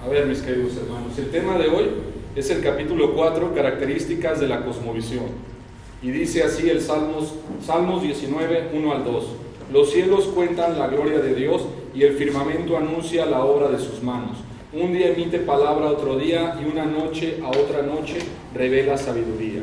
A ver, mis queridos hermanos, el tema de hoy es el capítulo 4, características de la cosmovisión. Y dice así el Salmos 19, 1 al 2. Los cielos cuentan la gloria de Dios y el firmamento anuncia la obra de sus manos. Un día emite palabra a otro día y una noche a otra noche revela sabiduría.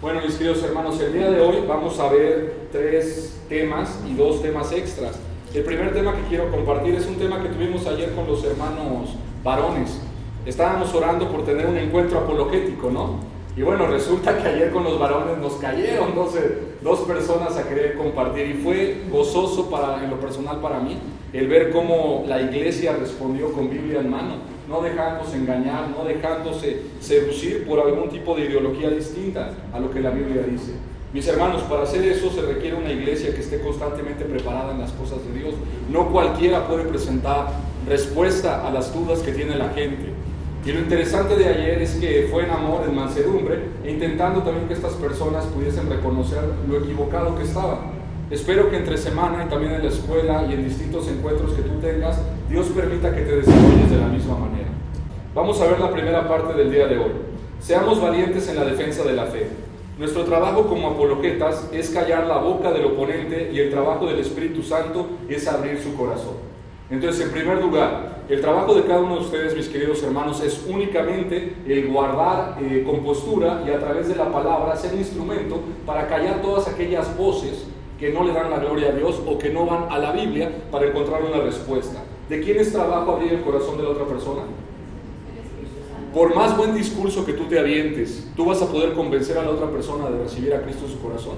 Bueno, mis queridos hermanos, el día de hoy vamos a ver 3 temas y 2 temas extras. El primer tema que quiero compartir es un tema que tuvimos ayer con los hermanos varones. Estábamos orando por tener un encuentro apologético, ¿no? Y bueno, resulta que ayer con los varones nos cayeron 2 personas a querer compartir, y fue gozoso en lo personal para mí el ver cómo la iglesia respondió con Biblia en mano, no dejándose engañar, no dejándose seducir por algún tipo de ideología distinta a lo que la Biblia dice. Mis hermanos, para hacer eso se requiere una iglesia que esté constantemente preparada en las cosas de Dios. No cualquiera puede presentar respuesta a las dudas que tiene la gente. Y lo interesante de ayer es que fue en amor, en mansedumbre, e intentando también que estas personas pudiesen reconocer lo equivocado que estaban. Espero que entre semana y también en la escuela y en distintos encuentros que tú tengas, Dios permita que te desarrolles de la misma manera. Vamos a ver la primera parte del día de hoy. Seamos valientes en la defensa de la fe. Nuestro trabajo como apologetas es callar la boca del oponente, y el trabajo del Espíritu Santo es abrir su corazón. Entonces, en primer lugar, el trabajo de cada uno de ustedes, mis queridos hermanos, es únicamente el guardar compostura y a través de la palabra ser un instrumento para callar todas aquellas voces que no le dan la gloria a Dios o que no van a la Biblia para encontrar una respuesta. ¿De quién es trabajo abrir el corazón de la otra persona? Por más buen discurso que tú te avientes, tú vas a poder convencer a la otra persona de recibir a Cristo en su corazón.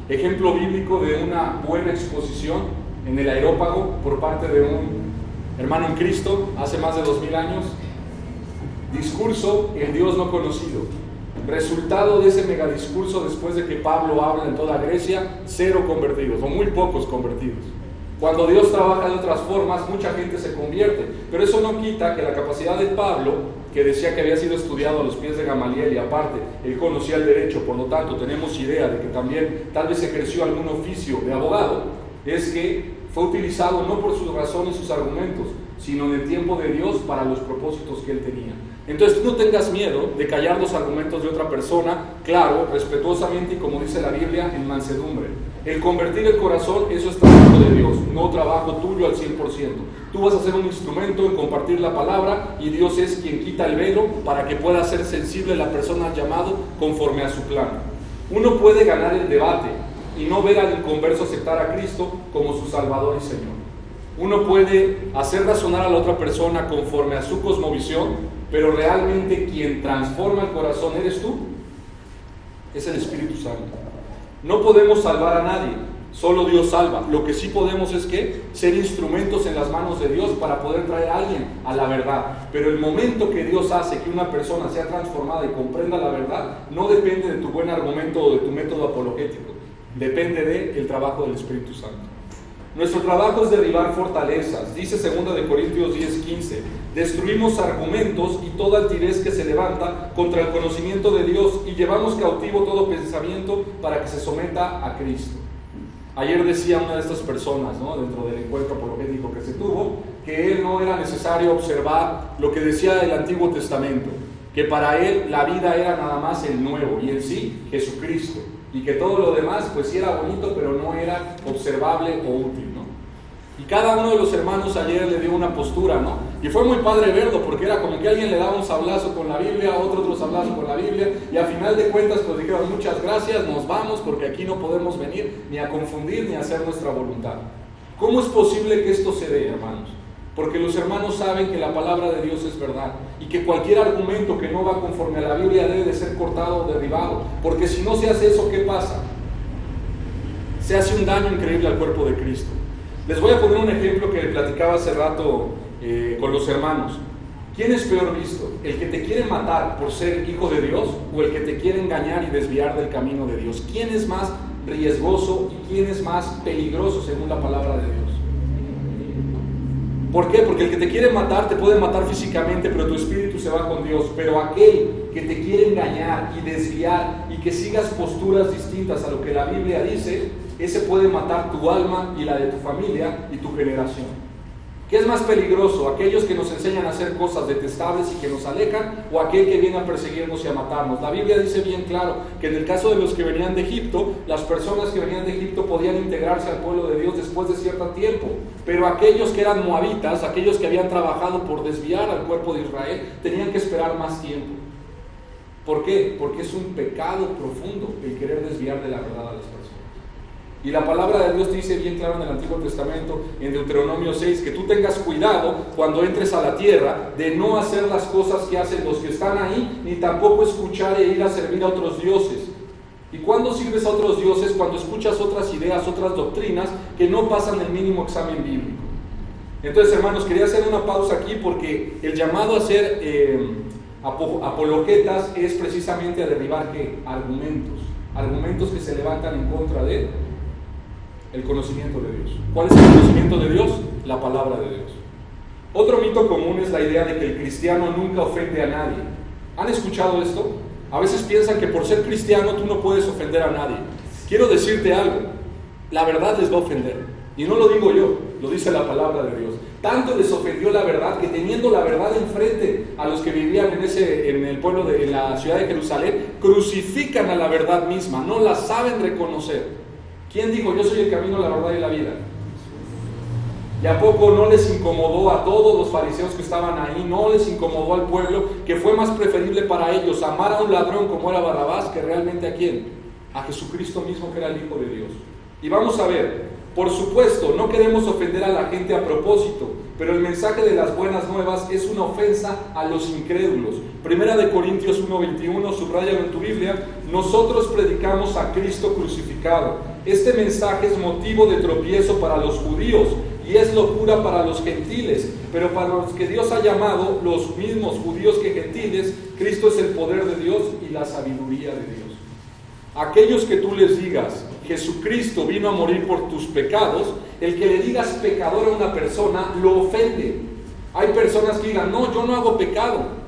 Ejemplo bíblico de una buena exposición en el Areópago por parte de un hermano en Cristo hace más de 2000 años. Discurso: el Dios no conocido. Resultado de ese megadiscurso, después de que Pablo habla en toda Grecia, 0 convertidos, o muy pocos convertidos. Cuando Dios trabaja de otras formas, mucha gente se convierte, pero eso no quita que la capacidad de Pablo, que decía que había sido estudiado a los pies de Gamaliel, y aparte, él conocía el derecho, por lo tanto tenemos idea de que también tal vez ejerció algún oficio de abogado, es que fue utilizado no por sus razones y sus argumentos, sino en el tiempo de Dios para los propósitos que él tenía. Entonces tú no tengas miedo de callar los argumentos de otra persona, claro, respetuosamente y como dice la Biblia, en mansedumbre. El convertir el corazón, eso es trabajo de Dios, no trabajo tuyo al 100%. Tú vas a ser un instrumento en compartir la palabra, y Dios es quien quita el velo para que pueda ser sensible la persona al llamado conforme a su plan. Uno puede ganar el debate y no ver al inconverso aceptar a Cristo como su Salvador y Señor. Uno puede hacer razonar a la otra persona conforme a su cosmovisión, pero realmente quien transforma el corazón eres tú, es el Espíritu Santo. No podemos salvar a nadie, solo Dios salva. Lo que sí podemos es ser instrumentos en las manos de Dios para poder traer a alguien a la verdad. Pero el momento que Dios hace que una persona sea transformada y comprenda la verdad, no depende de tu buen argumento o de tu método apologético, depende del trabajo del Espíritu Santo. Nuestro trabajo es derribar fortalezas. Dice 2 Corintios 10:15, destruimos argumentos y toda altivez que se levanta contra el conocimiento de Dios, y llevamos cautivo todo pensamiento para que se someta a Cristo. Ayer decía una de estas personas, ¿no?, dentro del encuentro apologético que se tuvo, que él no era necesario observar lo que decía el Antiguo Testamento, que para él la vida era nada más el Nuevo, y en sí Jesucristo, y que todo lo demás pues sí era bonito, pero no era observable o útil, ¿no? Y cada uno de los hermanos ayer le dio una postura, ¿no? Y fue muy padre verlo, porque era como que alguien le daba un sablazo con la Biblia, otro sablazo con la Biblia, y a final de cuentas pues dijeron: muchas gracias, nos vamos, porque aquí no podemos venir ni a confundir ni a hacer nuestra voluntad. ¿Cómo es posible que esto se dé, hermanos? Porque los hermanos saben que la palabra de Dios es verdad, y que cualquier argumento que no va conforme a la Biblia debe de ser cortado o derribado, porque si no se hace eso, ¿qué pasa? Se hace un daño increíble al cuerpo de Cristo. Les voy a poner un ejemplo que platicaba hace rato con los hermanos. ¿Quién es peor visto? ¿El que te quiere matar por ser hijo de Dios, o el que te quiere engañar y desviar del camino de Dios? ¿Quién es más riesgoso y quién es más peligroso según la palabra de Dios? ¿Por qué? Porque el que te quiere matar te puede matar físicamente, pero tu espíritu se va con Dios. Pero aquel que te quiere engañar y desviar y que sigas posturas distintas a lo que la Biblia dice, ese puede matar tu alma y la de tu familia y tu generación. ¿Qué es más peligroso? ¿Aquellos que nos enseñan a hacer cosas detestables y que nos alejan, o aquel que viene a perseguirnos y a matarnos? La Biblia dice bien claro que en el caso de los que venían de Egipto, las personas que venían de Egipto podían integrarse al pueblo de Dios después de cierto tiempo, pero aquellos que eran moabitas, aquellos que habían trabajado por desviar al cuerpo de Israel, tenían que esperar más tiempo. ¿Por qué? Porque es un pecado profundo el querer desviar de la verdad a las personas. Y la palabra de Dios dice bien claro en el Antiguo Testamento, en Deuteronomio 6, que tú tengas cuidado cuando entres a la tierra de no hacer las cosas que hacen los que están ahí, ni tampoco escuchar e ir a servir a otros dioses. ¿Y cuándo sirves a otros dioses? Cuando escuchas otras ideas, otras doctrinas que no pasan el mínimo examen bíblico. Entonces, hermanos, quería hacer una pausa aquí porque el llamado a ser apologetas es precisamente a derribar ¿qué? Argumentos que se levantan en contra de el conocimiento de Dios. ¿Cuál es el conocimiento de Dios? La palabra de Dios. Otro mito común es la idea de que el cristiano nunca ofende a nadie. ¿Han escuchado esto? A veces piensan que por ser cristiano tú no puedes ofender a nadie. Quiero decirte algo, la verdad les va a ofender. Y no lo digo yo, lo dice la palabra de Dios. Tanto les ofendió la verdad que teniendo la verdad enfrente a los que vivían en el pueblo en la ciudad de Jerusalén, crucifican a la verdad misma, no la saben reconocer. ¿Quién dijo, yo soy el camino, la verdad y la vida? ¿Y a poco no les incomodó a todos los fariseos que estaban ahí, no les incomodó al pueblo, que fue más preferible para ellos amar a un ladrón como era Barrabás que realmente a quién? A Jesucristo mismo, que era el Hijo de Dios? Y vamos a ver, por supuesto, no queremos ofender a la gente a propósito, pero el mensaje de las buenas nuevas es una ofensa a los incrédulos. Primera de Corintios 1:21, subráyalo en tu Biblia, nosotros predicamos a Cristo crucificado. Este mensaje es motivo de tropiezo para los judíos y es locura para los gentiles, pero para los que Dios ha llamado, los mismos judíos que gentiles, Cristo es el poder de Dios y la sabiduría de Dios. Aquellos que tú les digas, Jesucristo vino a morir por tus pecados, el que le digas pecador a una persona lo ofende. Hay personas que digan, no, yo no hago pecado.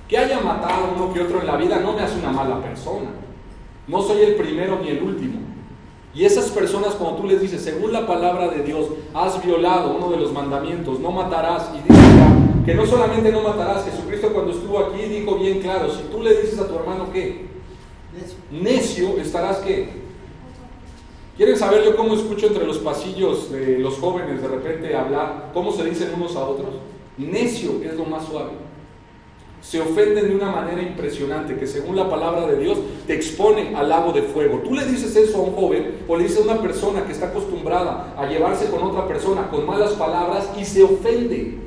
Que haya matado a uno que otro en la vida no me hace una mala persona. No soy el primero ni el último. Y esas personas, cuando tú les dices, según la palabra de Dios, has violado uno de los mandamientos, no matarás, y dice que no solamente no matarás, Jesucristo cuando estuvo aquí dijo bien claro, si tú le dices a tu hermano ¿qué? Necio, estarás ¿qué? ¿Quieren saber yo cómo escucho entre los pasillos de los jóvenes de repente hablar? ¿Cómo se dicen unos a otros? Necio es lo más suave. Se ofenden de una manera impresionante que según la palabra de Dios te expone al lago de fuego. Tú le dices eso a un joven o le dices a una persona que está acostumbrada a llevarse con otra persona con malas palabras y se ofende.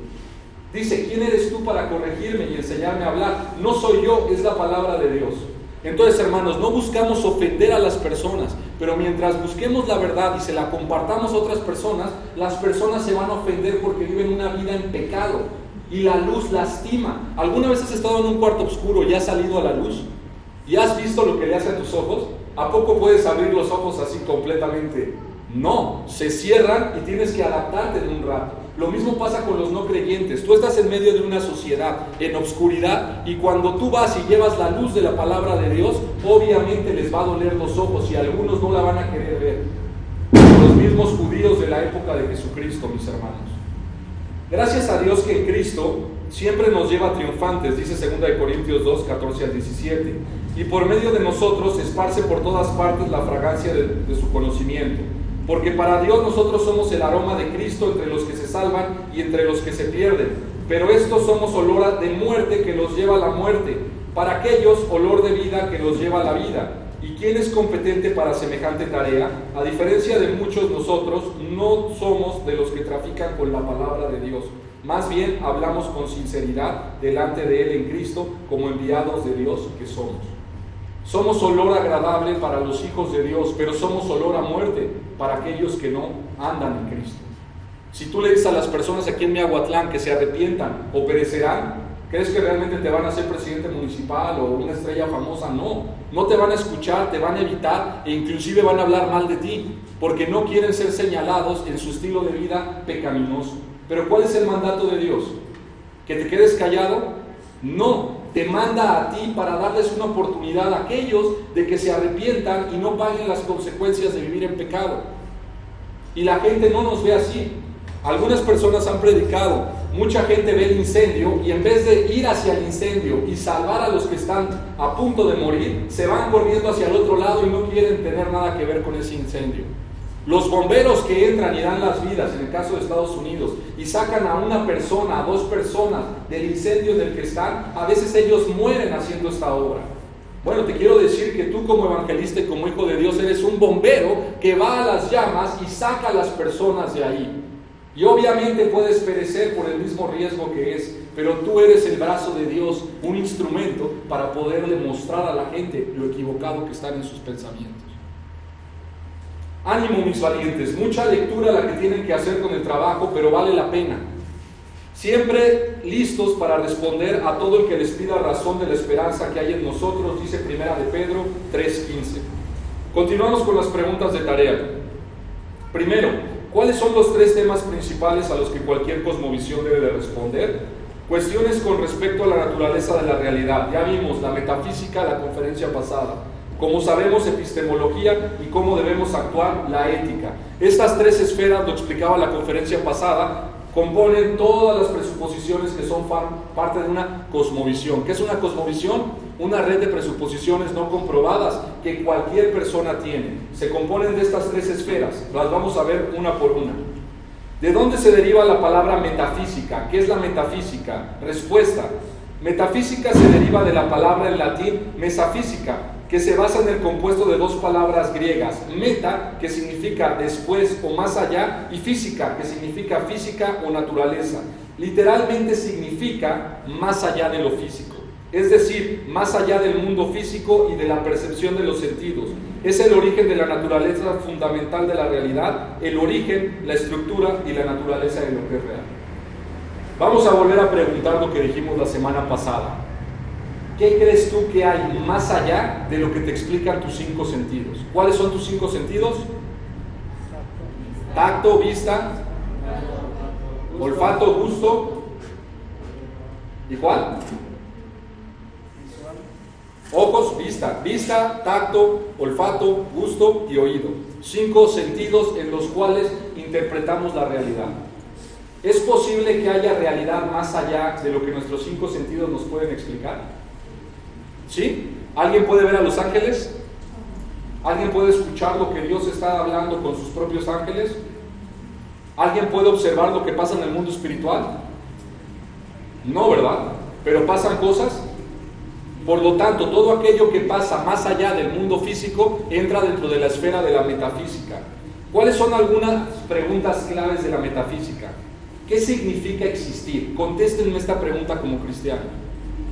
Dice, ¿quién eres tú para corregirme y enseñarme a hablar? No soy yo, es la palabra de Dios. Entonces, hermanos, no buscamos ofender a las personas, pero mientras busquemos la verdad y se la compartamos a otras personas, las personas se van a ofender porque viven una vida en pecado. Y la luz lastima. ¿Alguna vez has estado en un cuarto oscuro y has salido a la luz? ¿Y has visto lo que le hace a tus ojos? ¿A poco puedes abrir los ojos así completamente? No, se cierran y tienes que adaptarte en un rato. Lo mismo pasa con los no creyentes. Tú estás en medio de una sociedad en obscuridad y cuando tú vas y llevas la luz de la palabra de Dios, obviamente les va a doler los ojos y algunos no la van a querer ver. Los mismos judíos de la época de Jesucristo, mis hermanos. Gracias a Dios que en Cristo siempre nos lleva triunfantes, dice 2 Corintios 2, 14 al 17, y por medio de nosotros esparce por todas partes la fragancia de su conocimiento, porque para Dios nosotros somos el aroma de Cristo entre los que se salvan y entre los que se pierden, pero estos somos olor de muerte que los lleva a la muerte, para aquellos olor de vida que los lleva a la vida. ¿Y quién es competente para semejante tarea? A diferencia de muchos, nosotros no somos de los que trafican con la palabra de Dios. Más bien hablamos con sinceridad delante de Él en Cristo, como enviados de Dios que somos. Somos olor agradable para los hijos de Dios, pero somos olor a muerte para aquellos que no andan en Cristo. Si tú le dices a las personas aquí en Miahuatlán que se arrepientan o perecerán, ¿crees que realmente te van a ser presidente municipal o una estrella famosa? No te van a escuchar, te van a evitar e inclusive van a hablar mal de ti, porque no quieren ser señalados en su estilo de vida pecaminoso. Pero ¿cuál es el mandato de Dios? ¿Que te quedes callado? No, te manda a ti para darles una oportunidad a aquellos de que se arrepientan y no paguen las consecuencias de vivir en pecado. Y la gente no nos ve así. Algunas personas han predicado, mucha gente ve el incendio y en vez de ir hacia el incendio y salvar a los que están a punto de morir, se van corriendo hacia el otro lado y no quieren tener nada que ver con ese incendio. Los bomberos que entran y dan las vidas, en el caso de Estados Unidos, y sacan a una persona, a 2 personas del incendio en el que están, a veces ellos mueren haciendo esta obra. Bueno, te quiero decir que tú como evangelista y como hijo de Dios eres un bombero que va a las llamas y saca a las personas de ahí. Y obviamente puedes perecer por el mismo riesgo que es, pero tú eres el brazo de Dios, un instrumento para poderle mostrar a la gente lo equivocado que están en sus pensamientos. Ánimo, mis valientes, mucha lectura la que tienen que hacer con el trabajo, pero vale la pena. Siempre listos para responder a todo el que les pida razón de la esperanza que hay en nosotros, dice Primera de Pedro 3:15. Continuamos con las preguntas de tarea. Primero, ¿cuáles son los 3 temas principales a los que cualquier cosmovisión debe de responder? Cuestiones con respecto a la naturaleza de la realidad. Ya vimos la metafísica la conferencia pasada. Como sabemos, epistemología y cómo debemos actuar, la ética. Estas 3 esferas, lo explicaba la conferencia pasada, componen todas las presuposiciones que son parte de una cosmovisión. ¿Qué es una cosmovisión? Una red de presuposiciones no comprobadas que cualquier persona tiene. Se componen de estas 3 esferas. Las vamos a ver una por una. ¿De dónde se deriva la palabra metafísica? ¿Qué es la metafísica? Respuesta. Metafísica se deriva de la palabra en latín mesafísica, que se basa en el compuesto de 2 palabras griegas, meta, que significa después o más allá, y física, que significa física o naturaleza. Literalmente significa más allá de lo físico, es decir, más allá del mundo físico y de la percepción de los sentidos. Es el origen de la naturaleza fundamental de la realidad, el origen, la estructura y la naturaleza de lo que es real. Vamos a volver a preguntar lo que dijimos la semana pasada. ¿Qué crees tú que hay más allá de lo que te explican tus 5 sentidos? ¿Cuáles son tus 5 sentidos? Tacto, vista, olfato, gusto. ¿Y cuál? Ojos, vista, tacto, olfato, gusto y oído. 5 sentidos en los cuales interpretamos la realidad. ¿Es posible que haya realidad más allá de lo que nuestros 5 sentidos nos pueden explicar? ¿Sí? ¿Alguien puede ver a los ángeles? ¿Alguien puede escuchar lo que Dios está hablando con sus propios ángeles? ¿Alguien puede observar lo que pasa en el mundo espiritual? No, ¿verdad? Pero pasan cosas. Por lo tanto, todo aquello que pasa más allá del mundo físico entra dentro de la esfera de la metafísica. ¿Cuáles son algunas preguntas claves de la metafísica? ¿Qué significa existir? Contéstenme esta pregunta como cristiano.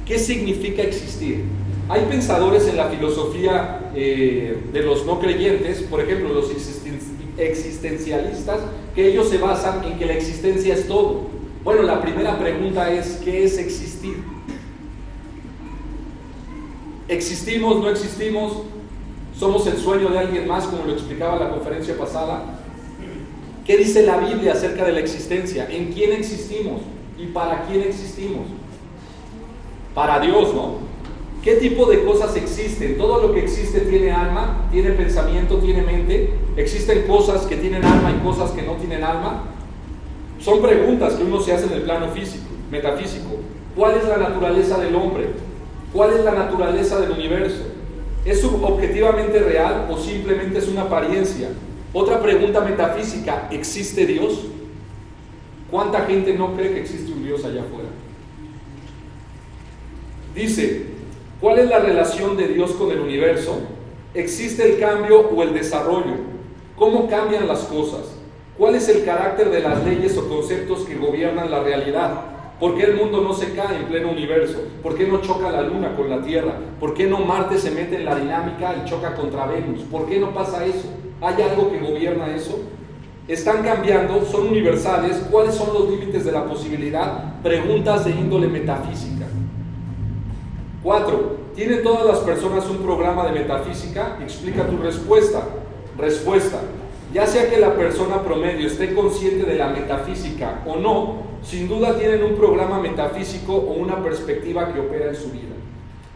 ¿Qué significa existir? Hay pensadores en la filosofía de los no creyentes, por ejemplo, los existencialistas, que ellos se basan en que la existencia es todo. Bueno, la primera pregunta es, ¿qué es existir? ¿Existimos, no existimos? ¿Somos el sueño de alguien más, como lo explicaba la conferencia pasada? ¿Qué dice la Biblia acerca de la existencia? ¿En quién existimos? ¿Y para quién existimos? Para Dios, ¿no? ¿Qué tipo de cosas existen? ¿Todo lo que existe tiene alma, tiene pensamiento, tiene mente? ¿Existen cosas que tienen alma y cosas que no tienen alma? Son preguntas que uno se hace en el plano físico, metafísico. ¿Cuál es la naturaleza del hombre? ¿Cuál es la naturaleza del universo? ¿Es objetivamente real o simplemente es una apariencia? Otra pregunta metafísica, ¿existe Dios? ¿Cuánta gente no cree que existe un Dios allá afuera? Dice, ¿cuál es la relación de Dios con el universo? ¿Existe el cambio o el desarrollo? ¿Cómo cambian las cosas? ¿Cuál es el carácter de las leyes o conceptos que gobiernan la realidad? ¿Por qué el mundo no se cae en pleno universo? ¿Por qué no choca la luna con la Tierra? ¿Por qué no Marte se mete en la dinámica y choca contra Venus? ¿Por qué no pasa eso? ¿Hay algo que gobierna eso? ¿Están cambiando? ¿Son universales? ¿Cuáles son los límites de la posibilidad? Preguntas de índole metafísica. 4. ¿Tienen todas las personas un programa de metafísica? Explica tu respuesta. Respuesta. Ya sea que la persona promedio esté consciente de la metafísica o no, sin duda tienen un programa metafísico o una perspectiva que opera en su vida.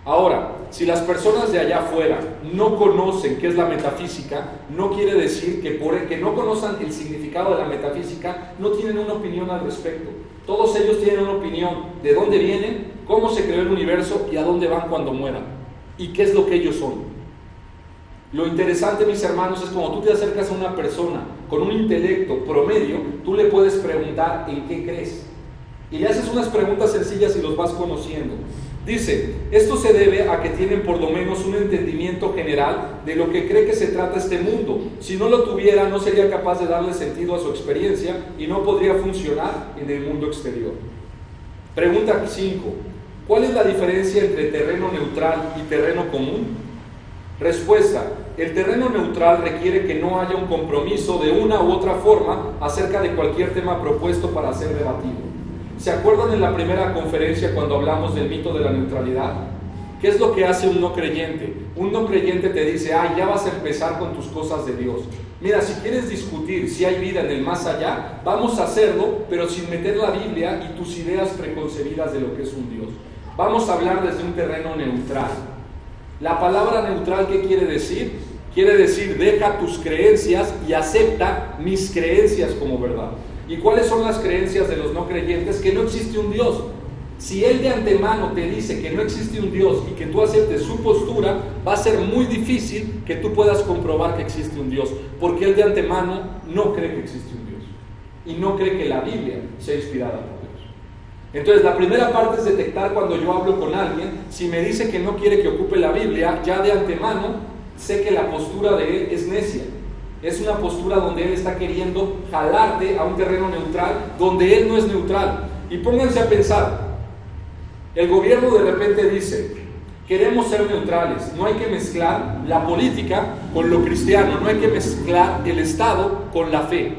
Ahora, si las personas de allá afuera no conocen qué es la metafísica, no quiere decir que porque no conozcan el significado de la metafísica, no tienen una opinión al respecto. Todos ellos tienen una opinión de dónde vienen, cómo se creó el universo y a dónde van cuando mueran. Y qué es lo que ellos son. Lo interesante, mis hermanos, es cuando tú te acercas a una persona con un intelecto promedio, tú le puedes preguntar en qué crees. Y le haces unas preguntas sencillas y los vas conociendo. Dice, esto se debe a que tienen por lo menos un entendimiento general de lo que cree que se trata este mundo. Si no lo tuviera, no sería capaz de darle sentido a su experiencia y no podría funcionar en el mundo exterior. Pregunta 5. ¿Cuál es la diferencia entre terreno neutral y terreno común? Respuesta. El terreno neutral requiere que no haya un compromiso de una u otra forma acerca de cualquier tema propuesto para ser debatido. ¿Se acuerdan en la primera conferencia cuando hablamos del mito de la neutralidad? ¿Qué es lo que hace un no creyente? Un no creyente te dice, ya vas a empezar con tus cosas de Dios. Mira, si quieres discutir si hay vida en el más allá, vamos a hacerlo, pero sin meter la Biblia y tus ideas preconcebidas de lo que es un Dios. Vamos a hablar desde un terreno neutral. La palabra neutral, ¿qué quiere decir? Quiere decir, deja tus creencias y acepta mis creencias como verdad. ¿Y cuáles son las creencias de los no creyentes? Que no existe un Dios. Si él de antemano te dice que no existe un Dios y que tú aceptes su postura, va a ser muy difícil que tú puedas comprobar que existe un Dios, porque él de antemano no cree que existe un Dios y no cree que la Biblia sea inspirada por Dios. Entonces, la primera parte es detectar cuando yo hablo con alguien, si me dice que no quiere que ocupe la Biblia, ya de antemano sé que la postura de él es necia. Es una postura donde él está queriendo jalarte a un terreno neutral, donde él no es neutral. Y pónganse a pensar, el gobierno de repente dice, queremos ser neutrales, no hay que mezclar la política con lo cristiano, no hay que mezclar el Estado con la fe.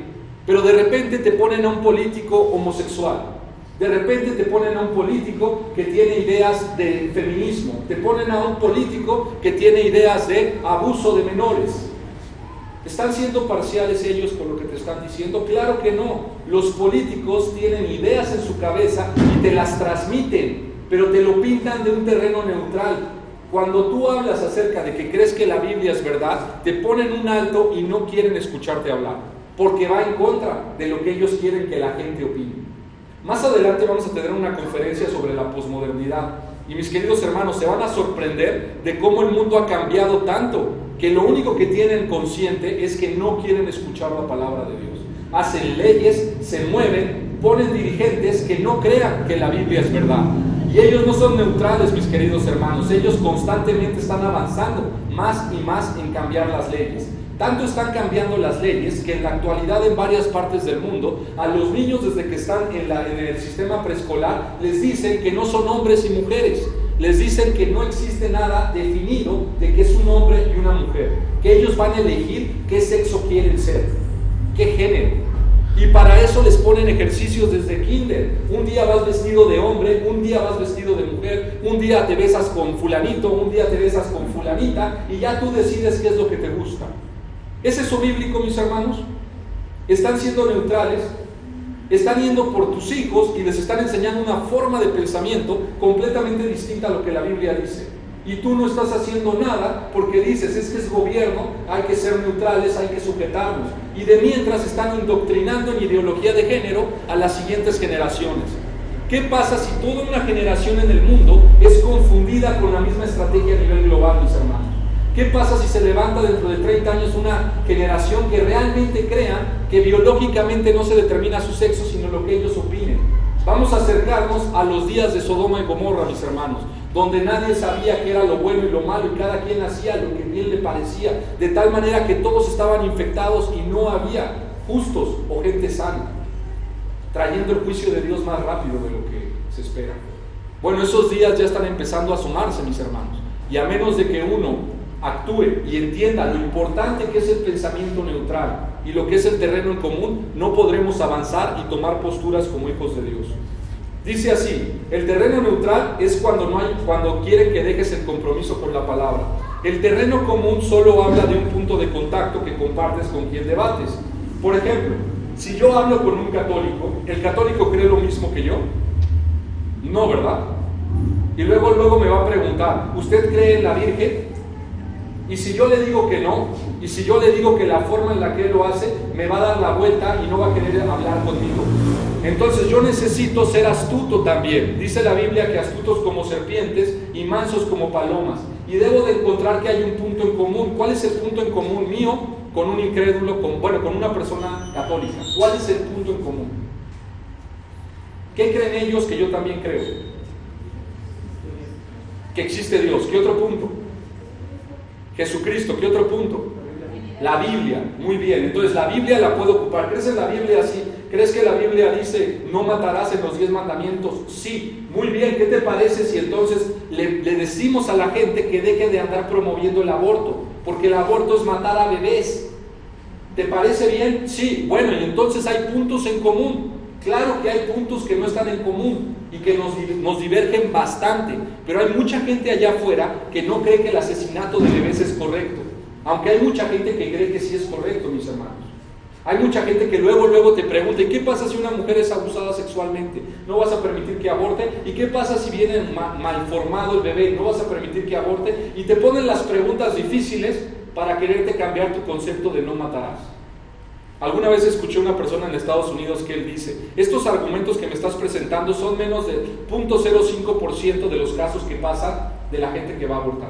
Pero de repente te ponen a un político homosexual, de repente te ponen a un político que tiene ideas de feminismo, te ponen a un político que tiene ideas de abuso de menores. ¿Están siendo parciales ellos con lo que te están diciendo? Claro que no. Los políticos tienen ideas en su cabeza y te las transmiten, pero te lo pintan de un terreno neutral. Cuando tú hablas acerca de que crees que la Biblia es verdad, te ponen un alto y no quieren escucharte hablar, porque va en contra de lo que ellos quieren que la gente opine. Más adelante vamos a tener una conferencia sobre la posmodernidad. Y mis queridos hermanos, se van a sorprender de cómo el mundo ha cambiado tanto, que lo único que tienen consciente es que no quieren escuchar la palabra de Dios. Hacen leyes, se mueven, ponen dirigentes que no crean que la Biblia es verdad. Y ellos no son neutrales, mis queridos hermanos. Ellos constantemente están avanzando más y más en cambiar las leyes. Tanto están cambiando las leyes que en la actualidad en varias partes del mundo a los niños desde que están en el sistema preescolar les dicen que no son hombres y mujeres, les dicen que no existe nada definido de que es un hombre y una mujer, que ellos van a elegir qué sexo quieren ser, qué género. Y para eso les ponen ejercicios desde kinder. Un día vas vestido de hombre, un día vas vestido de mujer, un día te besas con fulanito, un día te besas con fulanita y ya tú decides qué es lo que te gusta. ¿Es eso bíblico, mis hermanos? Están siendo neutrales, están yendo por tus hijos y les están enseñando una forma de pensamiento completamente distinta a lo que la Biblia dice. Y tú no estás haciendo nada porque dices, es que es gobierno, hay que ser neutrales, hay que sujetarnos. Y de mientras están indoctrinando en ideología de género a las siguientes generaciones. ¿Qué pasa si toda una generación en el mundo es confundida con la misma estrategia a nivel global, mis hermanos? ¿Qué pasa si se levanta dentro de 30 años una generación que realmente crea que biológicamente no se determina su sexo, sino lo que ellos opinen? Vamos a acercarnos a los días de Sodoma y Gomorra, mis hermanos, donde nadie sabía qué era lo bueno y lo malo y cada quien hacía lo que bien le parecía, de tal manera que todos estaban infectados y no había justos o gente sana, trayendo el juicio de Dios más rápido de lo que se espera. Bueno, esos días ya están empezando a asomarse, mis hermanos, y a menos de que uno actúe y entienda lo importante que es el pensamiento neutral y lo que es el terreno en común, no podremos avanzar y tomar posturas como hijos de Dios. Dice así, el terreno neutral es cuando quieren que dejes el compromiso con la palabra. El terreno común solo habla de un punto de contacto que compartes con quien debates. Por ejemplo, si yo hablo con un católico, ¿el católico cree lo mismo que yo? No, ¿verdad? Y luego me va a preguntar, ¿usted cree en la Virgen? Y si yo le digo que no, y si yo le digo que la forma en la que él lo hace, me va a dar la vuelta y no va a querer hablar conmigo. Entonces yo necesito ser astuto también. Dice la Biblia que astutos como serpientes y mansos como palomas. Y debo de encontrar que hay un punto en común. ¿Cuál es el punto en común mío con un incrédulo, con una persona católica? ¿Cuál es el punto en común? ¿Qué creen ellos que yo también creo? Que existe Dios. ¿Qué otro punto? Jesucristo. ¿Qué otro punto? La Biblia. Muy bien, entonces la Biblia la puedo ocupar. ¿Crees en la Biblia así? ¿Crees que la Biblia dice no matarás en los 10 mandamientos? Sí, muy bien. ¿Qué te parece si entonces le decimos a la gente que deje de andar promoviendo el aborto? Porque el aborto es matar a bebés. ¿Te parece bien? Sí, bueno, y entonces hay puntos en común. Claro que hay puntos que no están en común y que nos divergen bastante, pero hay mucha gente allá afuera que no cree que el asesinato de bebés es correcto, aunque hay mucha gente que cree que sí es correcto, mis hermanos. Hay mucha gente que luego te pregunta, ¿y qué pasa si una mujer es abusada sexualmente? ¿No vas a permitir que aborte? ¿Y qué pasa si viene mal formado el bebé? ¿No vas a permitir que aborte? Y te ponen las preguntas difíciles para quererte cambiar tu concepto de no matarás. Alguna vez escuché a una persona en Estados Unidos que él dice, estos argumentos que me estás presentando son menos del 0.05% de los casos que pasan de la gente que va a abortar.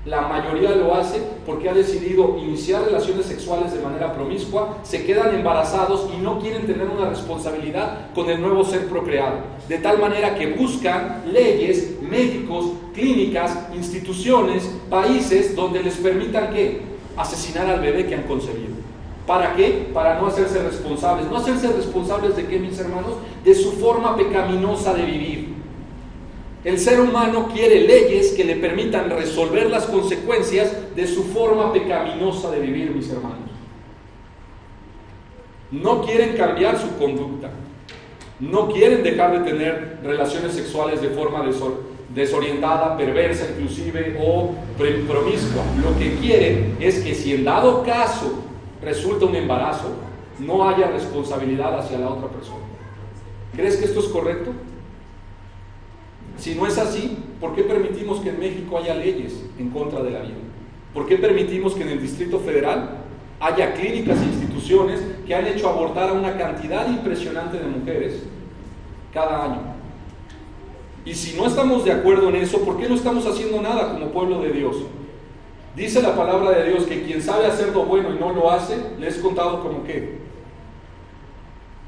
La mayoría lo hace porque ha decidido iniciar relaciones sexuales de manera promiscua, se quedan embarazados y no quieren tener una responsabilidad con el nuevo ser procreado. De tal manera que buscan leyes, médicos, clínicas, instituciones, países donde les permitan ¿qué? Asesinar al bebé que han concebido. ¿Para qué? Para no hacerse responsables. ¿No hacerse responsables de qué, mis hermanos? De su forma pecaminosa de vivir. El ser humano quiere leyes que le permitan resolver las consecuencias de su forma pecaminosa de vivir, mis hermanos. No quieren cambiar su conducta. No quieren dejar de tener relaciones sexuales de forma desorientada, perversa inclusive o promiscua. Lo que quieren es que si en dado caso resulta un embarazo, no haya responsabilidad hacia la otra persona. ¿Crees que esto es correcto? Si no es así, ¿por qué permitimos que en México haya leyes en contra de la vida? ¿Por qué permitimos que en el Distrito Federal haya clínicas e instituciones que han hecho abortar a una cantidad impresionante de mujeres cada año? Y si no estamos de acuerdo en eso, ¿por qué no estamos haciendo nada como pueblo de Dios? Dice la palabra de Dios que quien sabe hacer lo bueno y no lo hace, le es contado como qué.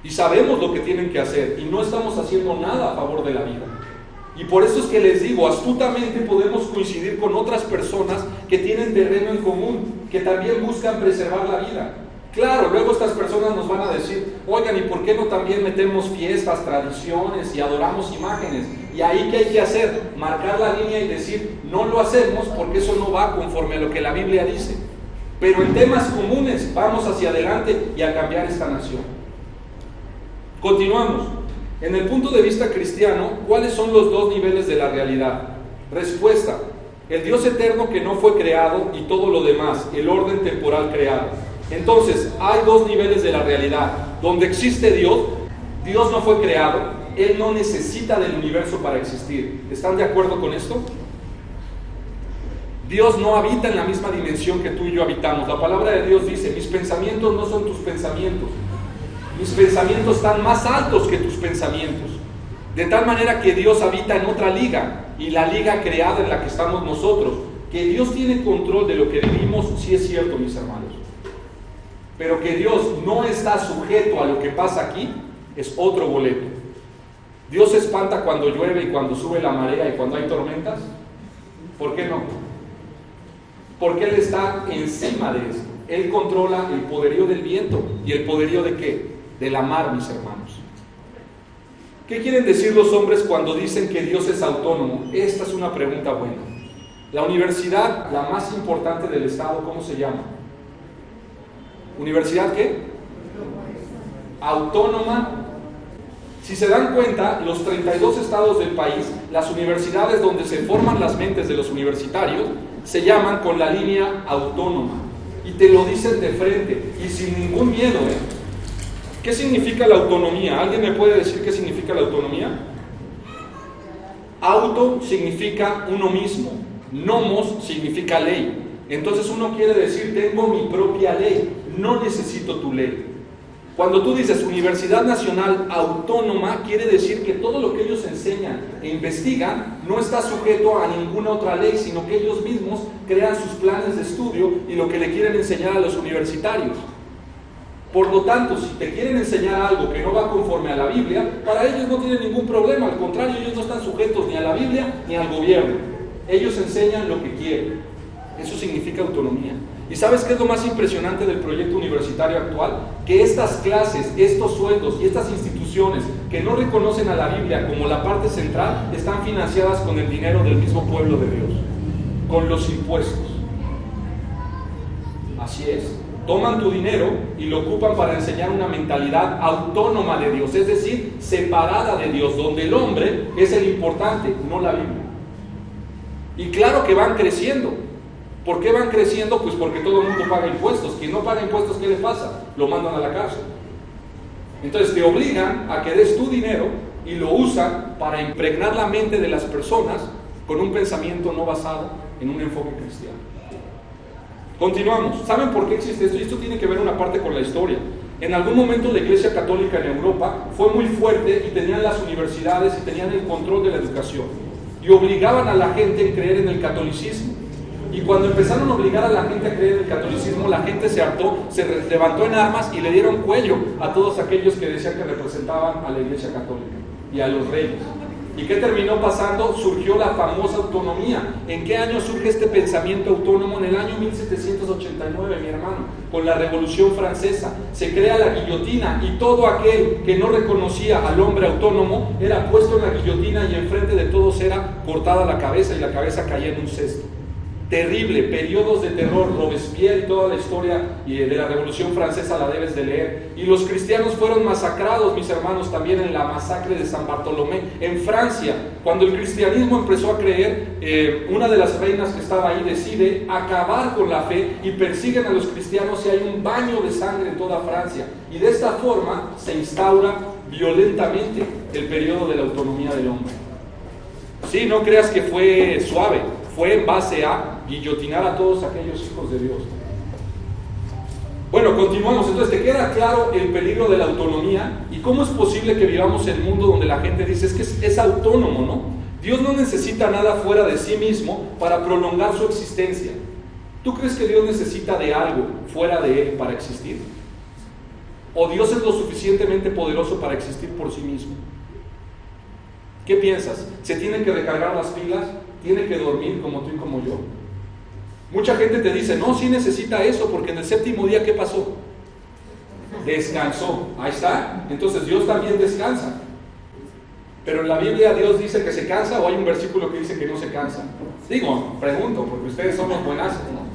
Y sabemos lo que tienen que hacer y no estamos haciendo nada a favor de la vida. Y por eso es que les digo, astutamente podemos coincidir con otras personas que tienen terreno en común, que también buscan preservar la vida. Claro, luego estas personas nos van a decir, oigan, ¿y por qué no también metemos fiestas, tradiciones y adoramos imágenes? Y ahí, ¿qué hay que hacer? Marcar la línea y decir, no lo hacemos porque eso no va conforme a lo que la Biblia dice. Pero en temas comunes vamos hacia adelante y a cambiar esta nación. Continuamos. En el punto de vista cristiano, ¿cuáles son los dos niveles de la realidad? Respuesta: el Dios eterno que no fue creado y todo lo demás, el orden temporal creado. Entonces, hay dos niveles de la realidad. Donde existe Dios, Dios no fue creado, Él no necesita del universo para existir. ¿Están de acuerdo con esto? Dios no habita en la misma dimensión que tú y yo habitamos. La palabra de Dios dice, mis pensamientos no son tus pensamientos. Mis pensamientos están más altos que tus pensamientos. De tal manera que Dios habita en otra liga, y la liga creada en la que estamos nosotros. Que Dios tiene control de lo que vivimos, sí es cierto, mis hermanos. Pero que Dios no está sujeto a lo que pasa aquí, es otro boleto. Dios se espanta cuando llueve y cuando sube la marea y cuando hay tormentas. ¿Por qué no? Porque Él está encima de eso. Él controla el poderío del viento. ¿Y el poderío de qué? De la mar, mis hermanos. ¿Qué quieren decir los hombres cuando dicen que Dios es autónomo? Esta es una pregunta buena. La universidad, la más importante del estado, ¿cómo se llama? ¿Universidad qué? Autónoma. Si se dan cuenta, los 32 estados del país, las universidades donde se forman las mentes de los universitarios, se llaman con la línea autónoma. Y te lo dicen de frente y sin ningún miedo, ¿Qué significa la autonomía? ¿Alguien me puede decir qué significa la autonomía? Auto significa uno mismo, nomos significa ley. Entonces uno quiere decir, tengo mi propia ley, no necesito tu ley. Cuando tú dices Universidad Nacional Autónoma, quiere decir que todo lo que ellos enseñan e investigan no está sujeto a ninguna otra ley, sino que ellos mismos crean sus planes de estudio y lo que le quieren enseñar a los universitarios. Por lo tanto, si te quieren enseñar algo que no va conforme a la Biblia, para ellos no tienen ningún problema, al contrario, ellos no están sujetos ni a la Biblia ni al gobierno. Ellos enseñan lo que quieren. Eso significa autonomía. ¿Y sabes qué es lo más impresionante del proyecto universitario actual? Que estas clases, estos sueldos y estas instituciones que no reconocen a la Biblia como la parte central, están financiadas con el dinero del mismo pueblo de Dios, con los impuestos. Así es. Toman tu dinero y lo ocupan para enseñar una mentalidad autónoma de Dios, es decir, separada de Dios, donde el hombre es el importante, no la Biblia. Y claro que van creciendo. ¿Por qué van creciendo? Pues porque todo el mundo paga impuestos. Quien no paga impuestos, ¿qué le pasa? Lo mandan a la cárcel. Entonces te obligan a que des tu dinero y lo usan para impregnar la mente de las personas con un pensamiento no basado en un enfoque cristiano. Continuamos. ¿Saben por qué existe esto? Y esto tiene que ver una parte con la historia. En algún momento la Iglesia Católica en Europa fue muy fuerte y tenían las universidades y tenían el control de la educación. Y obligaban a la gente a creer en el catolicismo. Y cuando empezaron a obligar a la gente a creer en el catolicismo, la gente se hartó, se levantó en armas y le dieron cuello a todos aquellos que decían que representaban a la Iglesia Católica y a los reyes. ¿Y qué terminó pasando? Surgió la famosa autonomía. ¿En qué año surge este pensamiento autónomo? En el año 1789, mi hermano, con la Revolución Francesa. Se crea la guillotina y todo aquel que no reconocía al hombre autónomo era puesto en la guillotina y enfrente de todos era cortada la cabeza y la cabeza caía en un cesto. Terrible, periodos de terror, Robespierre y toda la historia de la Revolución Francesa la debes de leer. Y los cristianos fueron masacrados, mis hermanos, también en la masacre de San Bartolomé, en Francia. Cuando el cristianismo empezó a creer, una de las reinas que estaba ahí decide acabar con la fe y persiguen a los cristianos y hay un baño de sangre en toda Francia. Y de esta forma se instaura violentamente el periodo de la autonomía del hombre. Sí, no creas que fue suave. Fue en base a guillotinar a todos aquellos hijos de Dios. Bueno, continuamos. Entonces, ¿te queda claro el peligro de la autonomía? ¿Y cómo es posible que vivamos en un mundo donde la gente dice, es que es autónomo, ¿no? Dios no necesita nada fuera de sí mismo para prolongar su existencia. ¿Tú crees que Dios necesita de algo fuera de Él para existir? ¿O Dios es lo suficientemente poderoso para existir por sí mismo? ¿Qué piensas? ¿Se tienen que recargar las pilas? ¿Tiene que dormir como tú y como yo? Mucha gente te dice, no, sí necesita eso, porque en el séptimo día, ¿qué pasó? Descansó. Ahí está. Entonces Dios también descansa. Pero en la Biblia Dios dice que se cansa, o hay un versículo que dice que no se cansa. Digo, pregunto, porque ustedes son los buenazos, ¿no?